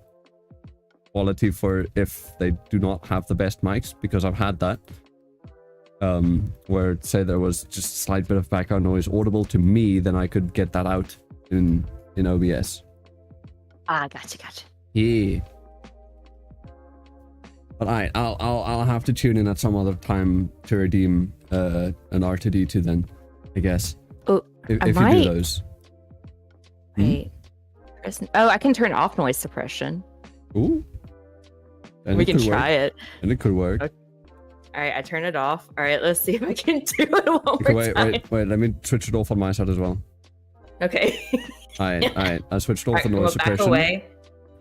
Speaker 2: quality for if they do not have the best mics, because I've had that. Where say there was just a slight bit of background noise audible to me, then I could get that out in OBS.
Speaker 3: Gotcha.
Speaker 2: Yeah. But I'll have to tune in at some other time to redeem an R2D2 then, I guess.
Speaker 3: Oh,
Speaker 2: if you do those.
Speaker 3: Wait. Oh, I can turn off noise suppression.
Speaker 2: Ooh. Then
Speaker 3: we can try it.
Speaker 2: And it could work.
Speaker 3: Okay. All right, I turn it off. All right, let's see if I can do it one more time.
Speaker 2: Wait. Let me switch it off on my side as well.
Speaker 3: Okay.
Speaker 2: All right. I switched off the noise suppression.
Speaker 3: Back away.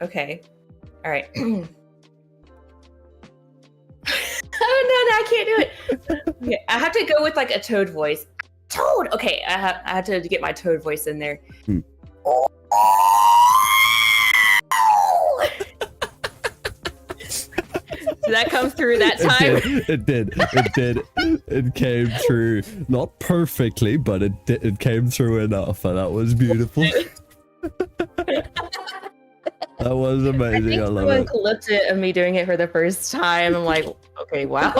Speaker 3: Okay. All right. Oh no, I can't do it. Okay, I have to go with like a toad voice. Toad. Okay, I had to get my toad voice in there. Did that come through that time?
Speaker 2: It did. It came through, not perfectly, but it came through enough, and that was beautiful. That was amazing. I love
Speaker 3: someone
Speaker 2: it.
Speaker 3: clipped it of me doing it for the first time. I'm like, okay, wow.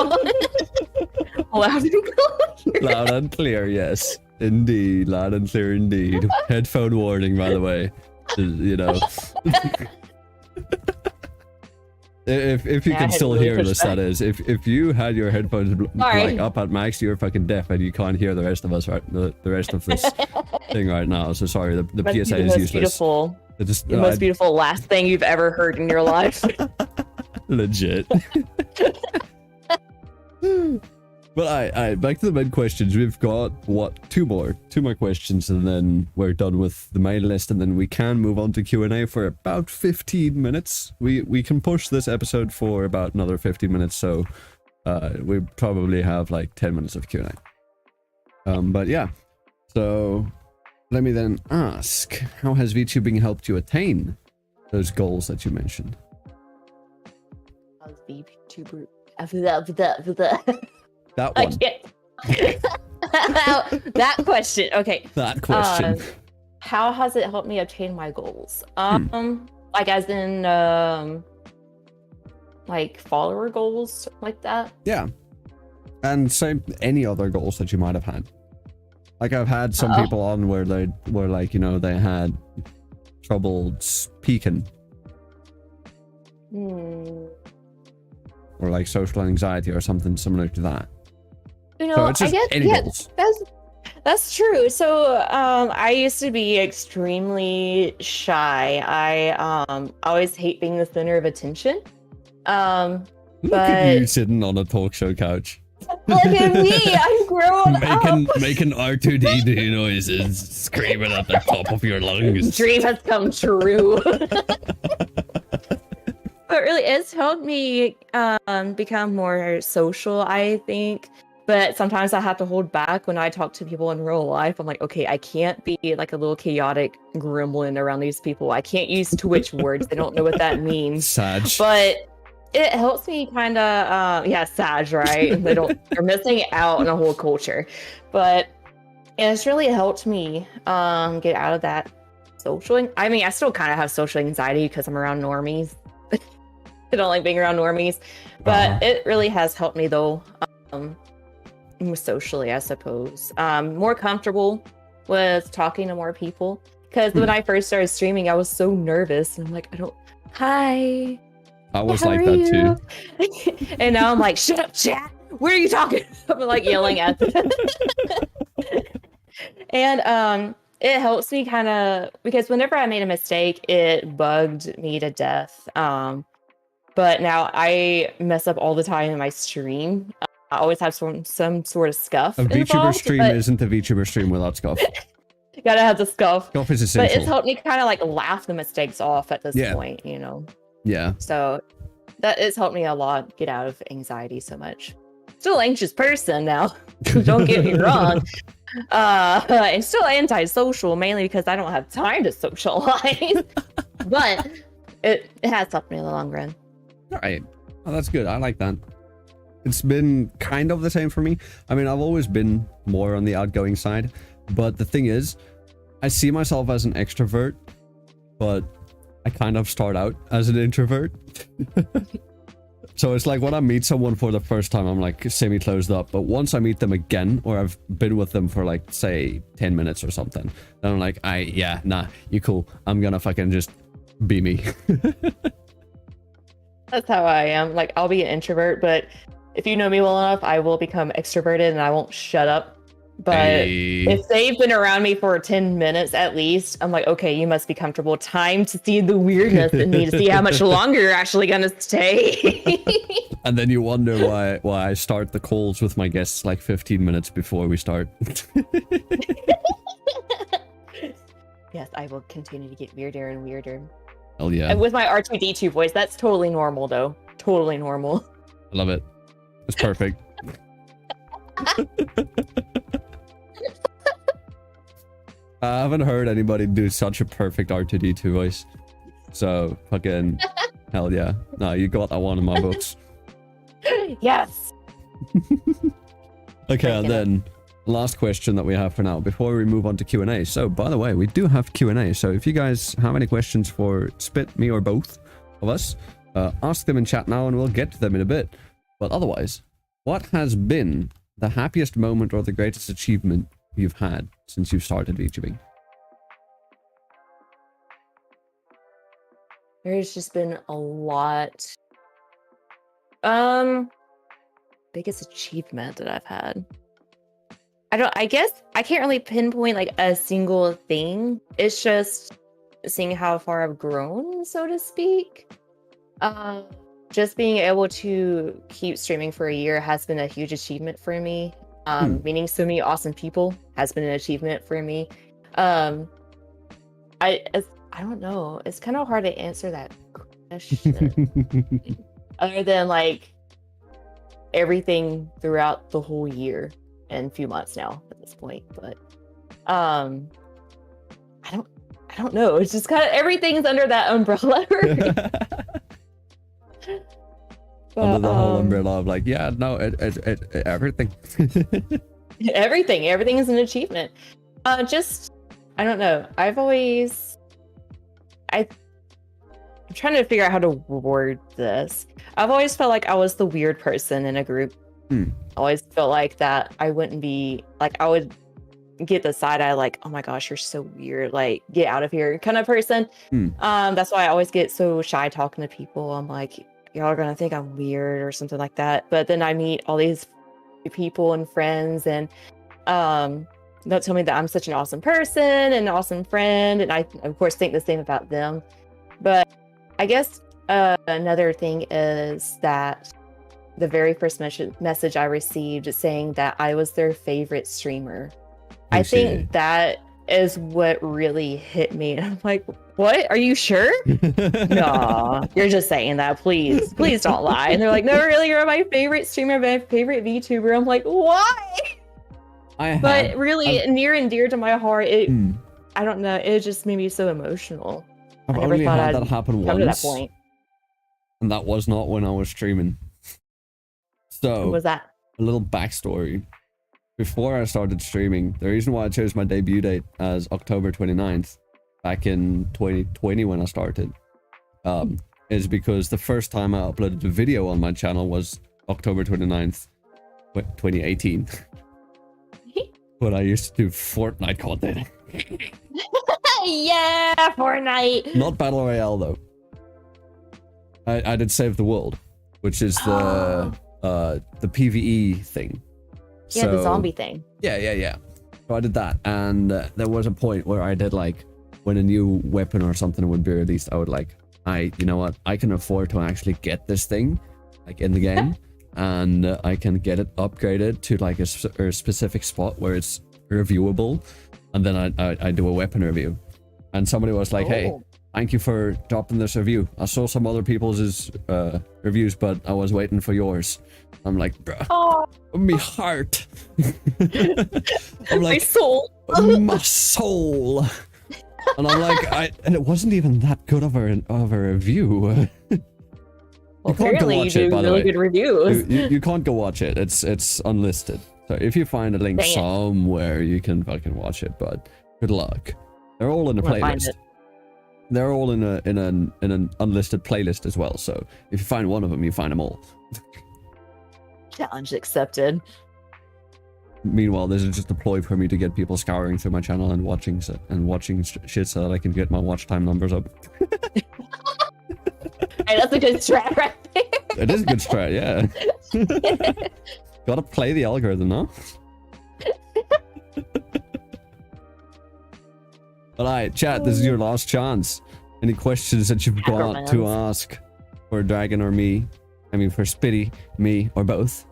Speaker 3: Loud and clear.
Speaker 2: Loud and clear, yes. Indeed. Loud and clear indeed. Headphone warning, by the way. You know. if you
Speaker 3: Yeah, I
Speaker 2: can
Speaker 3: had
Speaker 2: still
Speaker 3: to really
Speaker 2: hear
Speaker 3: push
Speaker 2: this,
Speaker 3: back.
Speaker 2: that is. If you had your headphones
Speaker 3: Sorry.
Speaker 2: like up at max, you're fucking deaf and you can't hear the rest of us, right? The rest of this thing right now. So sorry, the
Speaker 3: Must be
Speaker 2: PSA
Speaker 3: the
Speaker 2: is
Speaker 3: most
Speaker 2: useless.
Speaker 3: beautiful,
Speaker 2: It just,
Speaker 3: the most beautiful last thing you've ever heard in your life.
Speaker 2: legit. But I back to the main questions. We've got two more questions, and then we're done with the main list, and then we can move on to Q&A for about 15 minutes. We can push this episode for about another 15 minutes, so we probably have like 10 minutes of Q&A. But yeah, so let me then ask, how has VTubing helped you attain those goals that you mentioned?
Speaker 3: VTuber.
Speaker 2: That
Speaker 3: I
Speaker 2: one.
Speaker 3: can't. That question. Okay.
Speaker 2: That question.
Speaker 3: How has it helped me obtain my goals? Like as in like follower goals like that?
Speaker 2: Yeah. And same any other goals that you might have had. Like I've had some people on where they were like, you know, they had trouble speaking. Or like social anxiety or something similar to that.
Speaker 3: You know,
Speaker 2: So it's just
Speaker 3: I guess
Speaker 2: any goals.
Speaker 3: that's true. So I used to be extremely shy. I always hate being the center of attention.
Speaker 2: Look at
Speaker 3: but
Speaker 2: you sitting on a talk show couch.
Speaker 3: look at me, I'm grown up.
Speaker 2: making R2D2 noises, screaming at the top of your lungs.
Speaker 3: Dream has come true. But really, it's helped me become more social, I think. But sometimes I have to hold back when I talk to people in real life. I'm like, okay, I can't be like a little chaotic gremlin around these people. I can't use Twitch words. They don't know what that means.
Speaker 2: Sag.
Speaker 3: But it helps me kind of, yeah, Sag, right? They're missing out on a whole culture. But it's really helped me get out of that social. I mean, I still kind of have social anxiety because I'm around normies. I don't like being around normies, but it really has helped me though. Socially, I suppose. More comfortable with talking to more people. Because when I first started streaming, I was so nervous. And I'm like, hi.
Speaker 2: I was
Speaker 3: how
Speaker 2: like
Speaker 3: are
Speaker 2: that
Speaker 3: you?
Speaker 2: too.
Speaker 3: And now I'm like, shut up, chat. Where are you talking? I'm like yelling at them. And it helps me kind of, because whenever I made a mistake, it bugged me to death. But now I mess up all the time in my stream. I always have some sort of scuff.
Speaker 2: A VTuber
Speaker 3: involved,
Speaker 2: stream
Speaker 3: but
Speaker 2: isn't a VTuber stream without scuff.
Speaker 3: you gotta have the scuff.
Speaker 2: Scuff is
Speaker 3: But
Speaker 2: essential.
Speaker 3: it's helped me kind of like laugh the mistakes off at this
Speaker 2: Yeah.
Speaker 3: point, you know.
Speaker 2: Yeah.
Speaker 3: So that has helped me a lot get out of anxiety so much. Still an anxious person now. Don't get me wrong. I'm still antisocial, mainly because I don't have time to socialize. But it has helped me in the long run.
Speaker 2: All right. Oh, that's good. I like that. It's been kind of the same for me. I mean, I've always been more on the outgoing side, but the thing is, I see myself as an extrovert, but I kind of start out as an introvert. So it's like when I meet someone for the first time, I'm like semi-closed up, but once I meet them again, or I've been with them for like, say, 10 minutes or something, then I'm like, yeah, nah, you cool. I'm gonna fucking just be me. That's
Speaker 3: how I am. Like, I'll be an introvert, but if you know me well enough, I will become extroverted and I won't shut up. But if they've been around me for 10 minutes at least, I'm like, okay, you must be comfortable. Time to see the weirdness in me, to see how much longer you're actually gonna stay.
Speaker 2: And then you wonder why I start the calls with my guests like 15 minutes before we start.
Speaker 3: Yes, I will continue to get weirder and weirder.
Speaker 2: Hell yeah.
Speaker 3: And with my R2D2 voice, that's totally normal though. Totally normal.
Speaker 2: I love it. It's perfect. I haven't heard anybody do such a perfect R2D2 voice. So, fucking hell yeah. No, you got that one in my books.
Speaker 3: Yes.
Speaker 2: Okay,
Speaker 3: Break
Speaker 2: and
Speaker 3: it up.
Speaker 2: then last question that we have for now before we move on to Q&A. So, by the way, we do have Q&A. So, if you guys have any questions for Spit, me, or both of us, ask them in chat now and we'll get to them in a bit. But otherwise, what has been the happiest moment or the greatest achievement you've had since you've started VTubing?
Speaker 3: There's just been a lot. Biggest achievement that I've had. I guess I can't really pinpoint like a single thing. It's just seeing how far I've grown, so to speak. Just being able to keep streaming for a year has been a huge achievement for me. Meeting so many awesome people has been an achievement for me. I don't know. It's kind of hard to answer that question. Other than like everything throughout the whole year and few months now at this point. But I don't know. It's just kind of everything's under that umbrella.
Speaker 2: Under the whole umbrella of like, yeah, no, everything.
Speaker 3: Everything is an achievement. Just I don't know. I'm trying to figure out how to word this. I've always felt like I was the weird person in a group. I always felt like that I wouldn't be like, I would get the side eye like, oh my gosh, you're so weird, like get out of here kind of person. That's why I always get so shy talking to people. I'm like, y'all are gonna think I'm weird or something like that. But then I meet all these people and friends and they'll tell me that I'm such an awesome person and an awesome friend, and I of course think the same about them. But I guess another thing is that the very first message I received saying that I was their favorite streamer. I think that is what really hit me. And I'm like, what? Are you sure? No, you're just saying that. Please don't lie. And they're like, no, really, you're my favorite streamer, my favorite VTuber. I'm like, why? But really, near and dear to my heart, I don't know. It just made me so emotional.
Speaker 2: I've
Speaker 3: I never
Speaker 2: only
Speaker 3: thought
Speaker 2: had
Speaker 3: I'd
Speaker 2: that happen
Speaker 3: come to that
Speaker 2: once,
Speaker 3: point.
Speaker 2: and that was not when I was streaming. So,
Speaker 3: What was that?
Speaker 2: a little backstory. Before I started streaming, the reason why I chose my debut date as October 29th, back in 2020 when I started, is because the first time I uploaded a video on my channel was October 29th, 2018. When I used to do Fortnite content.
Speaker 3: Yeah, Fortnite.
Speaker 2: Not Battle Royale though. I did Save the World, which is the PvE thing.
Speaker 3: Yeah, the zombie thing.
Speaker 2: Yeah. So I did that, and there was a point where I did like, when a new weapon or something would be released, I would like, you know what, I can afford to actually get this thing, like in the game, and I can get it upgraded to like a specific spot where it's reviewable, and then I do a weapon review. And somebody was like, hey, thank you for dropping this review. I saw some other people's reviews, but I was waiting for yours. I'm like, bruh, me heart. I'm like,
Speaker 3: My soul.
Speaker 2: my soul. And I'm like, and it wasn't even that good of a review.
Speaker 3: Well, apparently you do really good reviews.
Speaker 2: You can't go watch it. It's unlisted. So if you find a link somewhere, you can fucking watch it. But good luck. They're all in a playlist. They're all in an unlisted playlist as well. So if you find one of them, you find them all.
Speaker 3: Challenge accepted.
Speaker 2: Meanwhile, this is just a ploy for me to get people scouring through my channel and watching shit so that I can get my watch time numbers up.
Speaker 3: Hey, that's a good strat right there.
Speaker 2: It is a good strat, yeah. Gotta play the algorithm, no? Alright, chat, this is your last chance. Any questions that you've got to ask for Dragon or me? I mean, for Spitty, me, or both.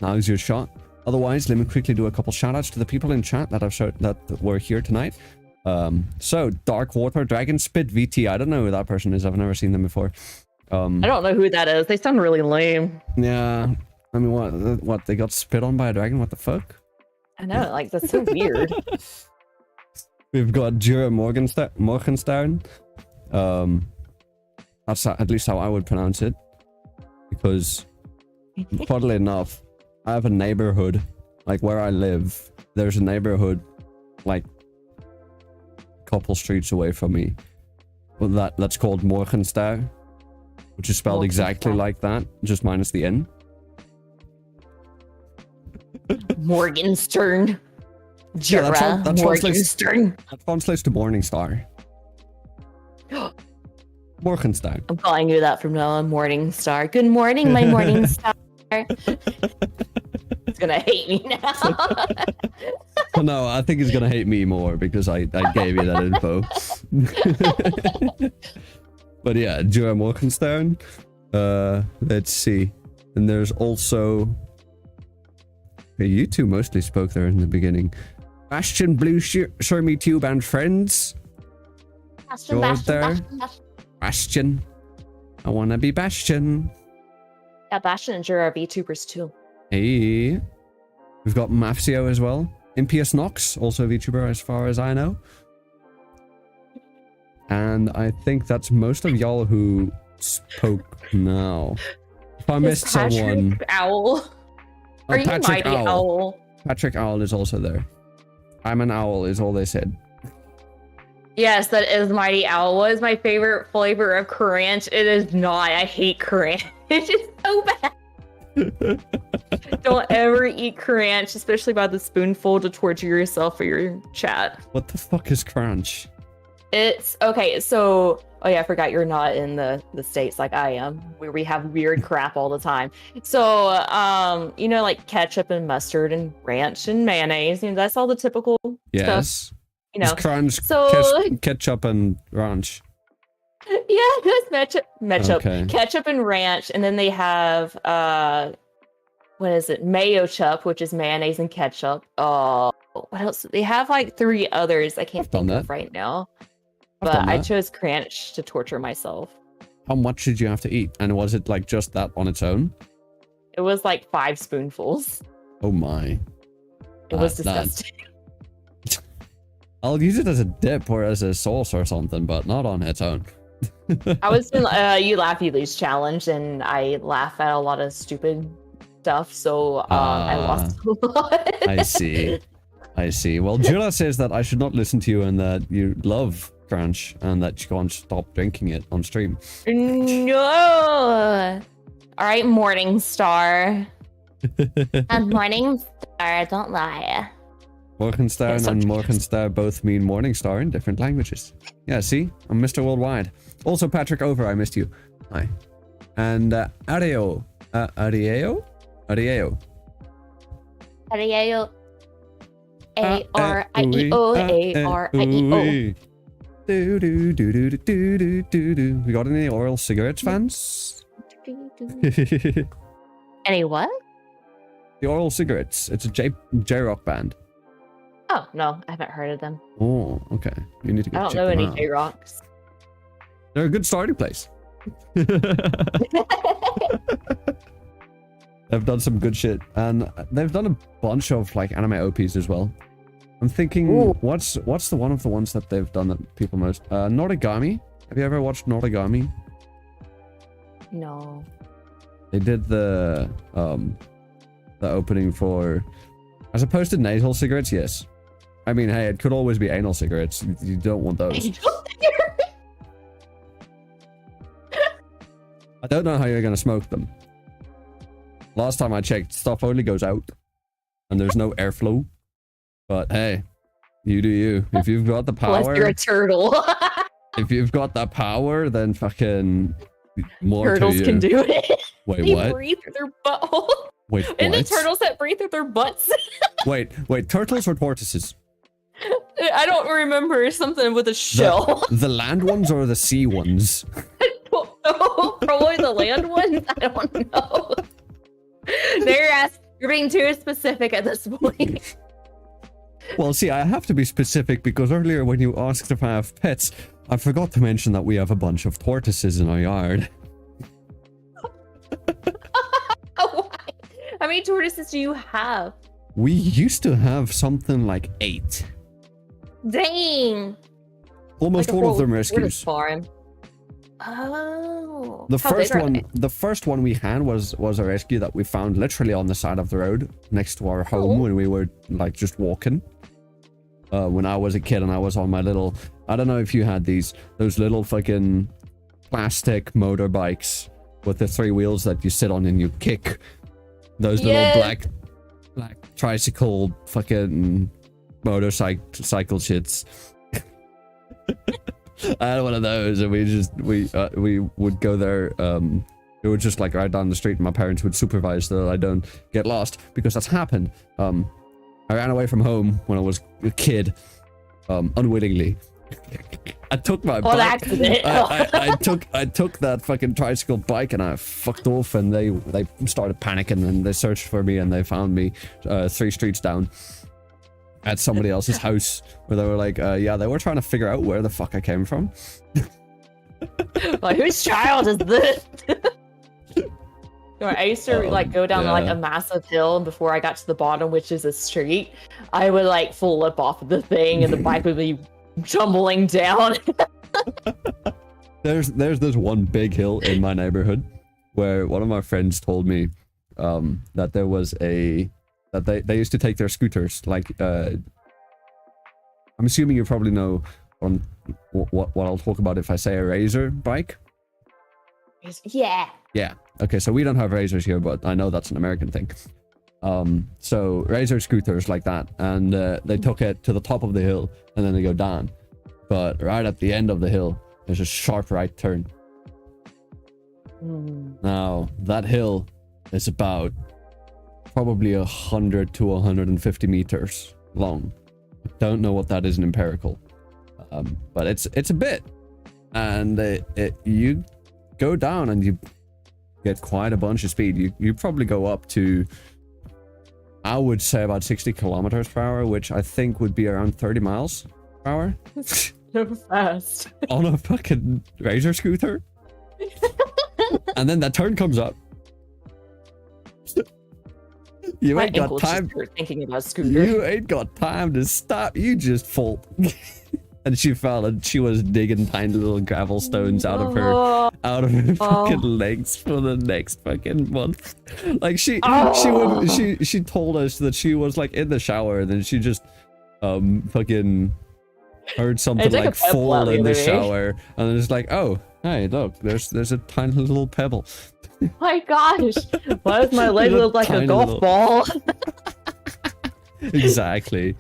Speaker 2: Now's your shot. Otherwise, let me quickly do a couple shoutouts to the people in chat that were here tonight. So, Darkwater, Dragonspit, VT. I don't know who that person is. I've never seen them before.
Speaker 3: I don't know who that is. They sound really lame.
Speaker 2: Yeah. I mean, what? They got spit on by a dragon? What the fuck?
Speaker 3: I know, like, that's so weird.
Speaker 2: We've got Jura Morgenstern. That's at least how I would pronounce it. because, funnily enough, I have a neighborhood, like where I live, there's a neighborhood, like, a couple streets away from me. Well, that's called Morgenstern, which is spelled exactly like that, just minus the N.
Speaker 3: Morgenstern.
Speaker 2: Yeah, that
Speaker 3: Morgenstern.
Speaker 2: translates to Morning Star. Morgenstern.
Speaker 3: I'm calling you that from now on, Morning Star. Good morning, my Morning Star. It's gonna hate me now.
Speaker 2: No, I think it's gonna hate me more because I gave you that info. But yeah, Jura Morgenstern. Let's see. And there's also... Okay, you two mostly spoke there in the beginning. Bastion, Blue, Show Me Tube, and Friends. Bastion. I wanna be Bastion.
Speaker 3: Yeah, Bastion and Jura are VTubers too.
Speaker 2: Hey. We've got Mafsio as well. Impious Nox, also VTuber as far as I know. And I think that's most of y'all who spoke now. If I missed someone...
Speaker 3: Owl. Are you
Speaker 2: Patrick
Speaker 3: Mighty Owl?
Speaker 2: Patrick Owl is also there. I'm an owl is all they said.
Speaker 3: Yes, that is Mighty Owl. What is my favorite flavor of Courant? It is not. I hate Courant. It's just so bad. Don't ever eat Courant, especially by the spoonful to torture yourself for your chat.
Speaker 2: What the fuck is crunch?
Speaker 3: It's okay. So, oh yeah, I forgot you're not in the States like I am, where we have weird crap all the time. So, you know, like ketchup and mustard and ranch and mayonnaise. You know, that's all the typical stuff. You know,
Speaker 2: crunch,
Speaker 3: so
Speaker 2: ketchup and ranch.
Speaker 3: Yeah, that's ketchup,
Speaker 2: Okay.
Speaker 3: ketchup and ranch, and then they have what is it? Mayo chup, which is mayonnaise and ketchup. Oh, what else? They have like 3 others I can't think of right now. But I chose Crunch to torture myself.
Speaker 2: How much did you have to eat? And was it like just that on its own?
Speaker 3: It was like 5 spoonfuls.
Speaker 2: Oh my.
Speaker 3: It was disgusting.
Speaker 2: I'll use it as a dip or as a sauce or something, but not on its own.
Speaker 3: I was in You Laugh You Lose challenge, and I laugh at a lot of stupid stuff, so I lost a lot.
Speaker 2: I see. I see. Well, Jula says that I should not listen to you and that you love Crunch and that you can't stop drinking it on stream.
Speaker 3: No! Alright, Morning Star. And Morning Star, don't lie.
Speaker 2: Morgenstern and Morgenstar both mean morning star in different languages. Yeah, see? I'm Mr. Worldwide. Also, Patrick Over, I missed you. Hi. And Arieo. Arieo? Arieo.
Speaker 3: Arieo. A-R-I-E-O. A-R-I-E-O.
Speaker 2: Do do do do do do do do. We got any oral cigarettes fans?
Speaker 3: Any what?
Speaker 2: The Oral Cigarettes. It's a J-rock band.
Speaker 3: Oh, no, I haven't heard of them.
Speaker 2: Oh, okay. You need to go
Speaker 3: I don't
Speaker 2: check
Speaker 3: know
Speaker 2: them
Speaker 3: any
Speaker 2: out.
Speaker 3: J-Rocks.
Speaker 2: They're a good starting place. They've done some good shit, and they've done a bunch of like anime OPs as well. I'm thinking, what's the one of the ones that they've done that people most? Noragami. Have you ever watched Noragami?
Speaker 3: No.
Speaker 2: They did the opening for, as opposed to nasal cigarettes. Yes. I mean, hey, it could always be anal cigarettes. You don't want those. I don't know how you're gonna smoke them. Last time I checked, stuff only goes out, and there's no airflow. But hey, you do you. If you've got the power,
Speaker 3: Unless you're a turtle.
Speaker 2: if you've got the power, then fucking more
Speaker 3: Turtles
Speaker 2: to you.
Speaker 3: can do it.
Speaker 2: Wait,
Speaker 3: they
Speaker 2: what?
Speaker 3: breathe through their butthole.
Speaker 2: Wait,
Speaker 3: And the
Speaker 2: what?
Speaker 3: turtles that breathe through their butts.
Speaker 2: Wait, turtles or tortoises?
Speaker 3: I don't remember, something with a shell.
Speaker 2: The land ones or the sea ones?
Speaker 3: I don't know. Probably the land ones. I don't know. You're being too specific at this point.
Speaker 2: Well, see, I have to be specific because earlier when you asked if I have pets, I forgot to mention that we have a bunch of tortoises in our yard.
Speaker 3: Why? How many tortoises do you have?
Speaker 2: We used to have something like 8.
Speaker 3: Dang.
Speaker 2: Almost
Speaker 3: Like a
Speaker 2: all of
Speaker 3: whole
Speaker 2: them
Speaker 3: tortoise
Speaker 2: rescues.
Speaker 3: farm. Oh.
Speaker 2: The
Speaker 3: How big
Speaker 2: first
Speaker 3: are
Speaker 2: one,
Speaker 3: they?
Speaker 2: the first one we had was a rescue that we found literally on the side of the road next to our home when we were like just walking. When I was a kid and I was on my little, I don't know if you had those little fucking plastic motorbikes with the 3 wheels that you sit on and you kick. Those little black tricycle fucking motorcycle shits. I had one of those, and we would go there. It would just like right down the street, and my parents would supervise that I don't get lost, because that's happened. I ran away from home when I was a kid, unwittingly. I took my bike. I took that fucking tricycle bike and I fucked off, and they started panicking and they searched for me and they found me 3 streets down at somebody else's house, where they were like, yeah, they were trying to figure out where the fuck I came from.
Speaker 3: Like, whose child is this? I used to like go down like a massive hill, and before I got to the bottom, which is a street, I would like flip off of the thing and the bike would be tumbling down.
Speaker 2: There's this one big hill in my neighborhood where one of my friends told me that there was that they used to take their scooters, like I'm assuming you probably know on what I'll talk about if I say a razor bike. Yeah, okay, so we don't have razors here, but I know that's an American thing. So razor scooters like that, and they took it to the top of the hill and then they go down, but right at the end of the hill there's a sharp right turn. Now that hill is about probably 100 to 150 meters long. I don't know what that is in empirical, but it's a bit, and you go down and you get quite a bunch of speed. You probably go up to, I would say, about 60 kilometers per hour, which I think would be around 30 miles per hour.
Speaker 3: So fast.
Speaker 2: On a fucking razor scooter. And then that turn comes up. You ain't got time.
Speaker 3: Thinking about scooter.
Speaker 2: You ain't got time to stop. You just fall. And she fell, and she was digging tiny little gravel stones out of her fucking legs for the next fucking month. Like she told us that she was like in the shower, and then she just fucking heard something like fall in the shower, and then it's like, oh, hey, look, there's a tiny little pebble.
Speaker 3: My gosh, why does my leg look like a golf ball?
Speaker 2: Exactly.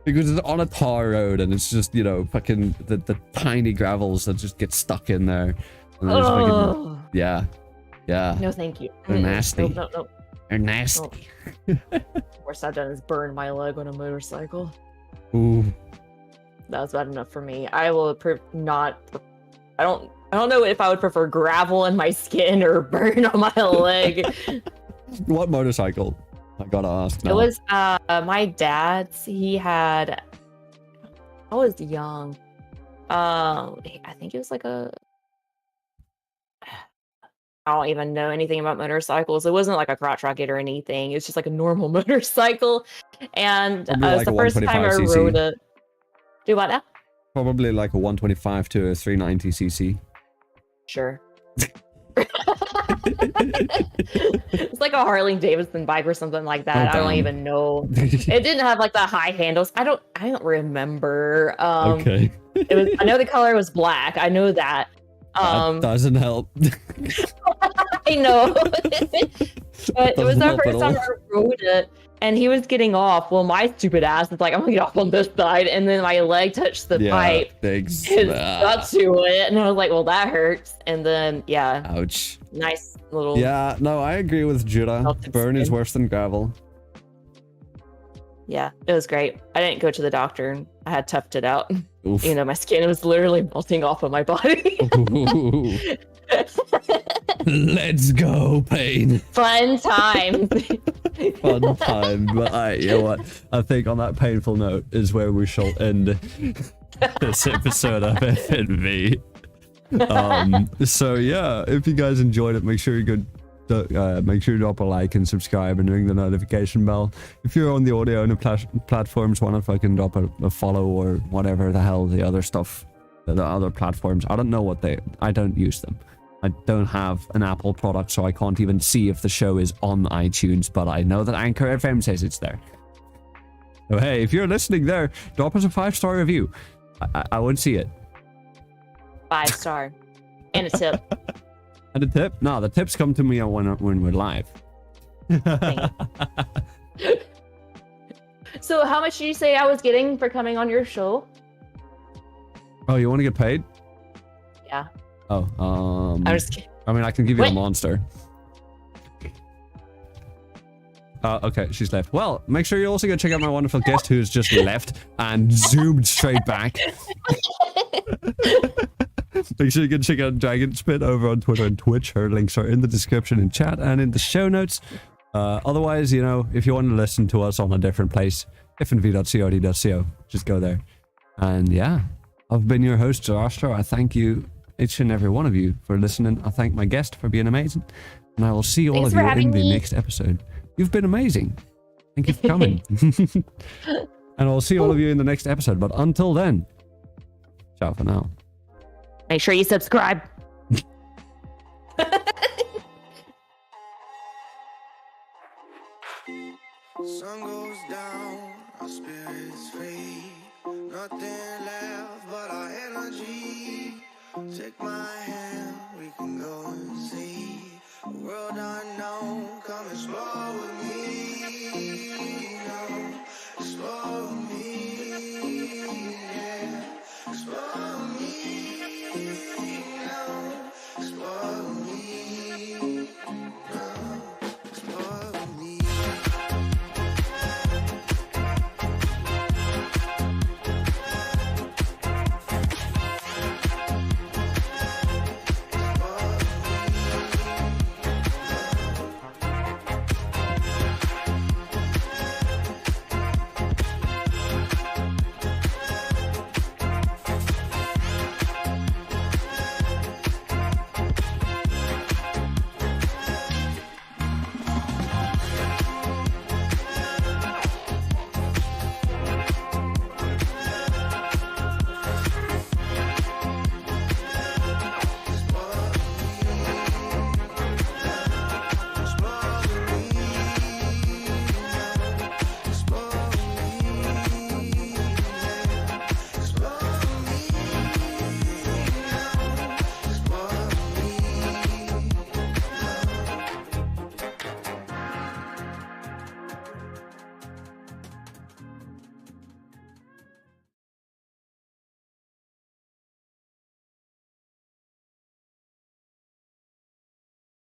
Speaker 2: Because it's on a tar road, and it's just, you know, fucking the tiny gravels that just get stuck in there. And fucking, yeah.
Speaker 3: No, thank you.
Speaker 2: They're nasty.
Speaker 3: No.
Speaker 2: They're nasty.
Speaker 3: Worst I've done is burn my leg on a motorcycle.
Speaker 2: Ooh.
Speaker 3: That was bad enough for me. I will not. I don't know if I would prefer gravel in my skin or burn on my leg.
Speaker 2: What motorcycle? I gotta ask now.
Speaker 3: It was my dad's. He had. I was young. I think it was like a. I don't even know anything about motorcycles. It wasn't like a crotch rocket or anything. It was just like a normal motorcycle, and it was the first time I rode it. Do what now?
Speaker 2: Probably like a 125 to a 390 cc.
Speaker 3: Sure. It's like a Harley Davidson bike or something like that. I don't even know. It didn't have like the high handles. I don't remember.
Speaker 2: Okay.
Speaker 3: It was. I know the color was black. I know that.
Speaker 2: That doesn't help.
Speaker 3: I know. But it was our first time I rode it, and he was getting off. Well, my stupid ass is like, I'm gonna get off on this side, and then my leg touched the pipe.
Speaker 2: Thanks.
Speaker 3: It got to it, and I was like, well, that hurts. And then, yeah.
Speaker 2: Ouch.
Speaker 3: Nice little.
Speaker 2: Yeah, no, I agree with Judah. Burn is worse than gravel.
Speaker 3: Yeah, it was great. I didn't go to the doctor. I had toughed it out.
Speaker 2: Oof.
Speaker 3: You know, my skin was literally melting off of my body.
Speaker 2: Let's go, pain.
Speaker 3: Fun time.
Speaker 2: Fun time. But you know what? I think on that painful note is where we shall end this episode of FNV. So yeah, if you guys enjoyed it, make sure you go. Make sure you drop a like and subscribe and ring the notification bell. If you're on the audio and the platforms, want to fucking drop a follow or whatever the hell the other stuff the other platforms. I don't know what I don't use them. I don't have an Apple product, so I can't even see if the show is on iTunes, but I know that Anchor FM says it's there. So hey, if you're listening there, drop us a 5-star review. I would see it.
Speaker 3: 5-star. And a tip.
Speaker 2: And a tip? No, the tips come to me when we're live.
Speaker 3: So how much did you say I was getting for coming on your show?
Speaker 2: Oh, you want to get paid?
Speaker 3: Yeah.
Speaker 2: Oh,
Speaker 3: I was kidding.
Speaker 2: I mean, I can give you a
Speaker 3: Wait.
Speaker 2: monster. Okay, she's left. Well, make sure you also go check out my wonderful guest who's just left and zoomed straight back. Make sure you can check out Dragonspit over on Twitter and Twitch. Her links are in the description in chat and in the show notes. Otherwise, you know, if you want to listen to us on a different place, fnv.crd.co, just go there. And yeah, I've been your host, Zarastro. I thank you, each and every one of you, for listening. I thank my guest for being amazing. And I will see all
Speaker 3: Thanks
Speaker 2: of
Speaker 3: for
Speaker 2: you in
Speaker 3: having
Speaker 2: the
Speaker 3: me.
Speaker 2: next episode. You've been amazing. Thank you for coming. And I'll see all of you in the next episode. But until then, ciao for now.
Speaker 3: Make sure you subscribe.
Speaker 1: Sun goes down, our spirits free. Nothing left but our energy. Take my hand, we can go and see a world unknown. Come explore with me.